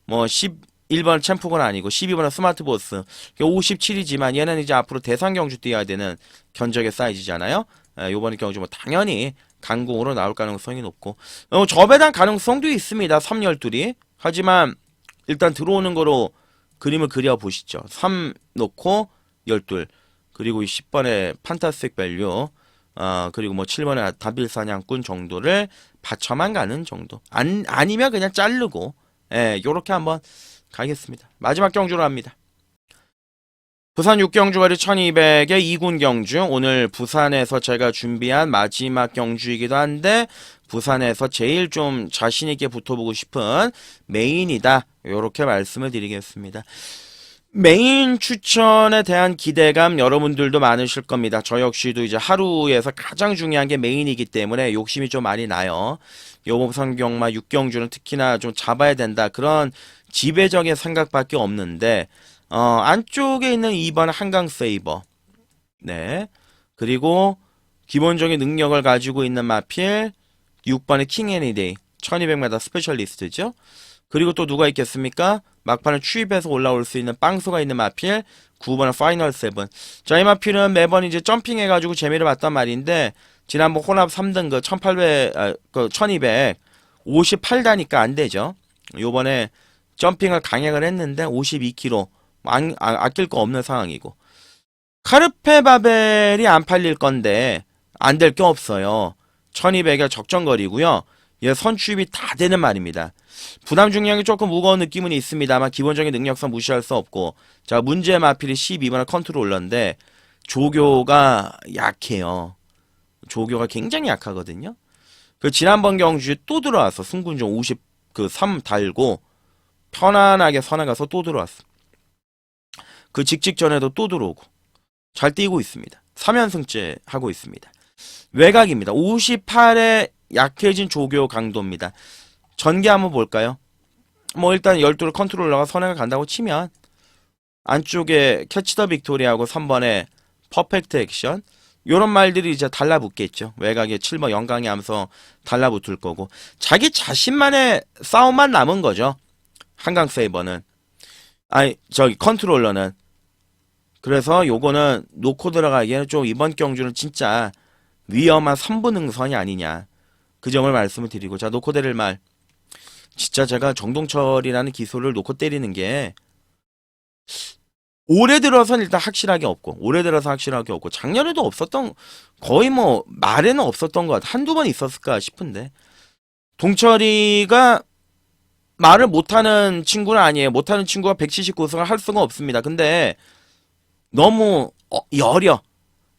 뭐 11번 챔프건 아니고 12번은 스마트 보스 57이지만 얘는 이제 앞으로 대상 경주 뛰어야 되는 견적의 사이즈잖아요. 요번 경주 뭐 당연히 강공으로 나올 가능성이 높고 저배당 가능성도 있습니다. 312이 하지만 일단 들어오는 거로 그림을 그려보시죠. 3 놓고 12 그리고 10번의 판타스틱 밸류 그리고 뭐 7번의 다빌 사냥꾼 정도를 받쳐만 가는 정도 아니면 그냥 자르고 예, 요렇게 한번 가겠습니다. 마지막 경주로 합니다. 부산 6경주거리 1200의 2군 경주 오늘 부산에서 제가 준비한 마지막 경주이기도 한데 부산에서 제일 좀 자신있게 붙어보고 싶은 메인이다. 요렇게 말씀을 드리겠습니다. 메인 추천에 대한 기대감 여러분들도 많으실 겁니다. 저 역시도 이제 하루에서 가장 중요한 게 메인이기 때문에 욕심이 좀 많이 나요. 요번 경마 6경주는 특히나 좀 잡아야 된다. 그런 지배적인 생각밖에 없는데 안쪽에 있는 2번 한강 세이버 네 그리고 기본적인 능력을 가지고 있는 마필 6번의 킹 애니데이 1200m 스페셜리스트죠. 그리고 또 누가 있겠습니까? 막판을 추입해서 올라올 수 있는 빵소가 있는 마필 9번의 파이널 세븐. 자, 이 마필은 매번 이제 점핑해가지고 재미를 봤단 말인데 지난번 혼합 3등급 1200 58다니까 안 되죠. 요번에 점핑을 강행을 했는데 52kg 아낄 거 없는 상황이고 카르페 바벨이 안 팔릴 건데 안 될 게 없어요. 1200에 적정거리고요. 얘 선추입이 다 되는 말입니다. 부담 중량이 조금 무거운 느낌은 있습니다만 기본적인 능력성 무시할 수 없고 자 문제의 마필이 12번의 컨트롤러인데 조교가 약해요. 조교가 굉장히 약하거든요. 그 지난번 경주에 또 들어왔어. 승군종 53 달고 편안하게 선에 가서 또 들어왔어. 그 직전에도 또 들어오고 잘 뛰고 있습니다. 3연승째 하고 있습니다. 외곽입니다. 58에 약해진 조교 강도입니다. 전개 한번 볼까요? 뭐 일단 12를 컨트롤러가 선행을 간다고 치면 안쪽에 캐치 더 빅토리하고 3번에 퍼펙트 액션 요런 말들이 이제 달라붙겠죠. 외곽에 7번 영광의 암서 달라붙을 거고 자기 자신만의 싸움만 남은 거죠. 한강 세이버는 아니 저기 컨트롤러는 그래서 요거는 놓고 들어가기에는 좀 이번 경주는 진짜 위험한 3부 능선이 아니냐 그 점을 말씀을 드리고 자 놓고 때릴 말 진짜 제가 정동철이라는 기술을 놓고 때리는 게 올해 들어서는 일단 확실하게 없고 작년에도 없었던 거의 뭐 말에는 없었던 것 같아 한두 번 있었을까 싶은데 동철이가 말을 못하는 친구는 아니에요. 못하는 친구가 179승을 할 수가 없습니다. 근데 너무 여려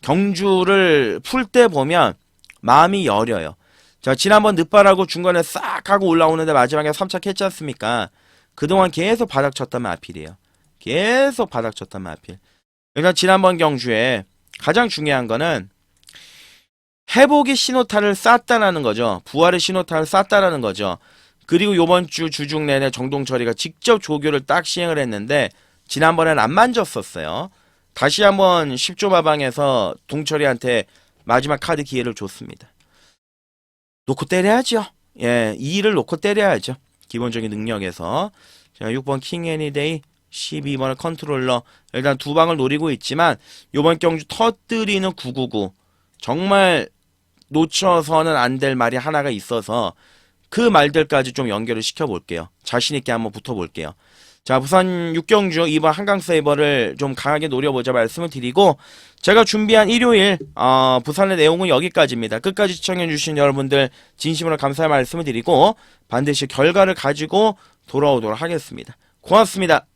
경주를 풀 때 보면 마음이 여려요. 자 지난번 늦바라고 중간에 싹 하고 올라오는데 마지막에 3차 캐치 않습니까? 그동안 계속 바닥쳤단 마필이에요. 계속 바닥쳤단 마필. 그러니까 지난번 경주에 가장 중요한 거는 회복의 신호탄을 쐈다라는 거죠. 부활의 신호탄을 쐈다라는 거죠. 그리고 요번 주 주중 내내 정동철이가 직접 조교를 딱 시행을 했는데 지난번엔 안 만졌었어요. 다시 한번 10조 마방에서 동철이한테 마지막 카드 기회를 줬습니다. 놓고 때려야죠. 예, 2를 놓고 때려야죠. 기본적인 능력에서. 자, 6번 킹 애니데이 12번의 컨트롤러 일단 두 방을 노리고 있지만 요번 경주 터뜨리는 999 정말 놓쳐서는 안 될 말이 하나가 있어서 그 말들까지 좀 연결을 시켜볼게요. 자신있게 한번 붙어볼게요. 자, 부산 6경주 이번 한강 세이버를 좀 강하게 노려보자 말씀을 드리고 제가 준비한 일요일 부산의 내용은 여기까지입니다. 끝까지 시청해주신 여러분들 진심으로 감사의 말씀을 드리고 반드시 결과를 가지고 돌아오도록 하겠습니다. 고맙습니다.